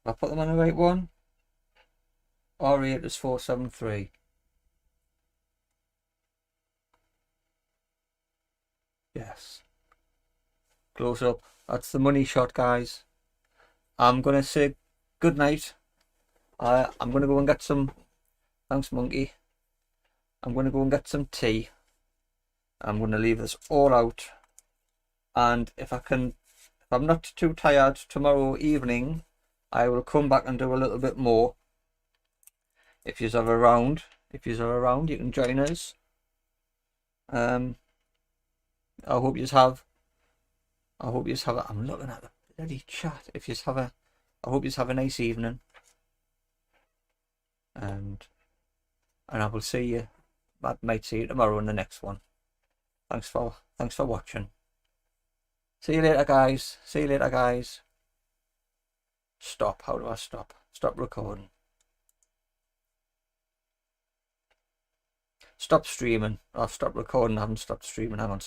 Have I put them on the right one? R8 is 473. Yes. Close up. That's the money shot, guys. I'm going to say good night. I'm going to go and get some... Thanks, monkey. I'm going to go and get some tea. I'm going to leave this all out. And if I'm not too tired tomorrow evening, I will come back and do a little bit more. If you're around, you can join us. I hope you have. I'm looking at the bloody chat. I hope you have a nice evening. And I will see you. I might see you tomorrow in the next one. Thanks for watching. See you later, guys. Stop. How do I stop? Stop recording. Stop streaming. I've stopped recording. I haven't stopped streaming. Hang on.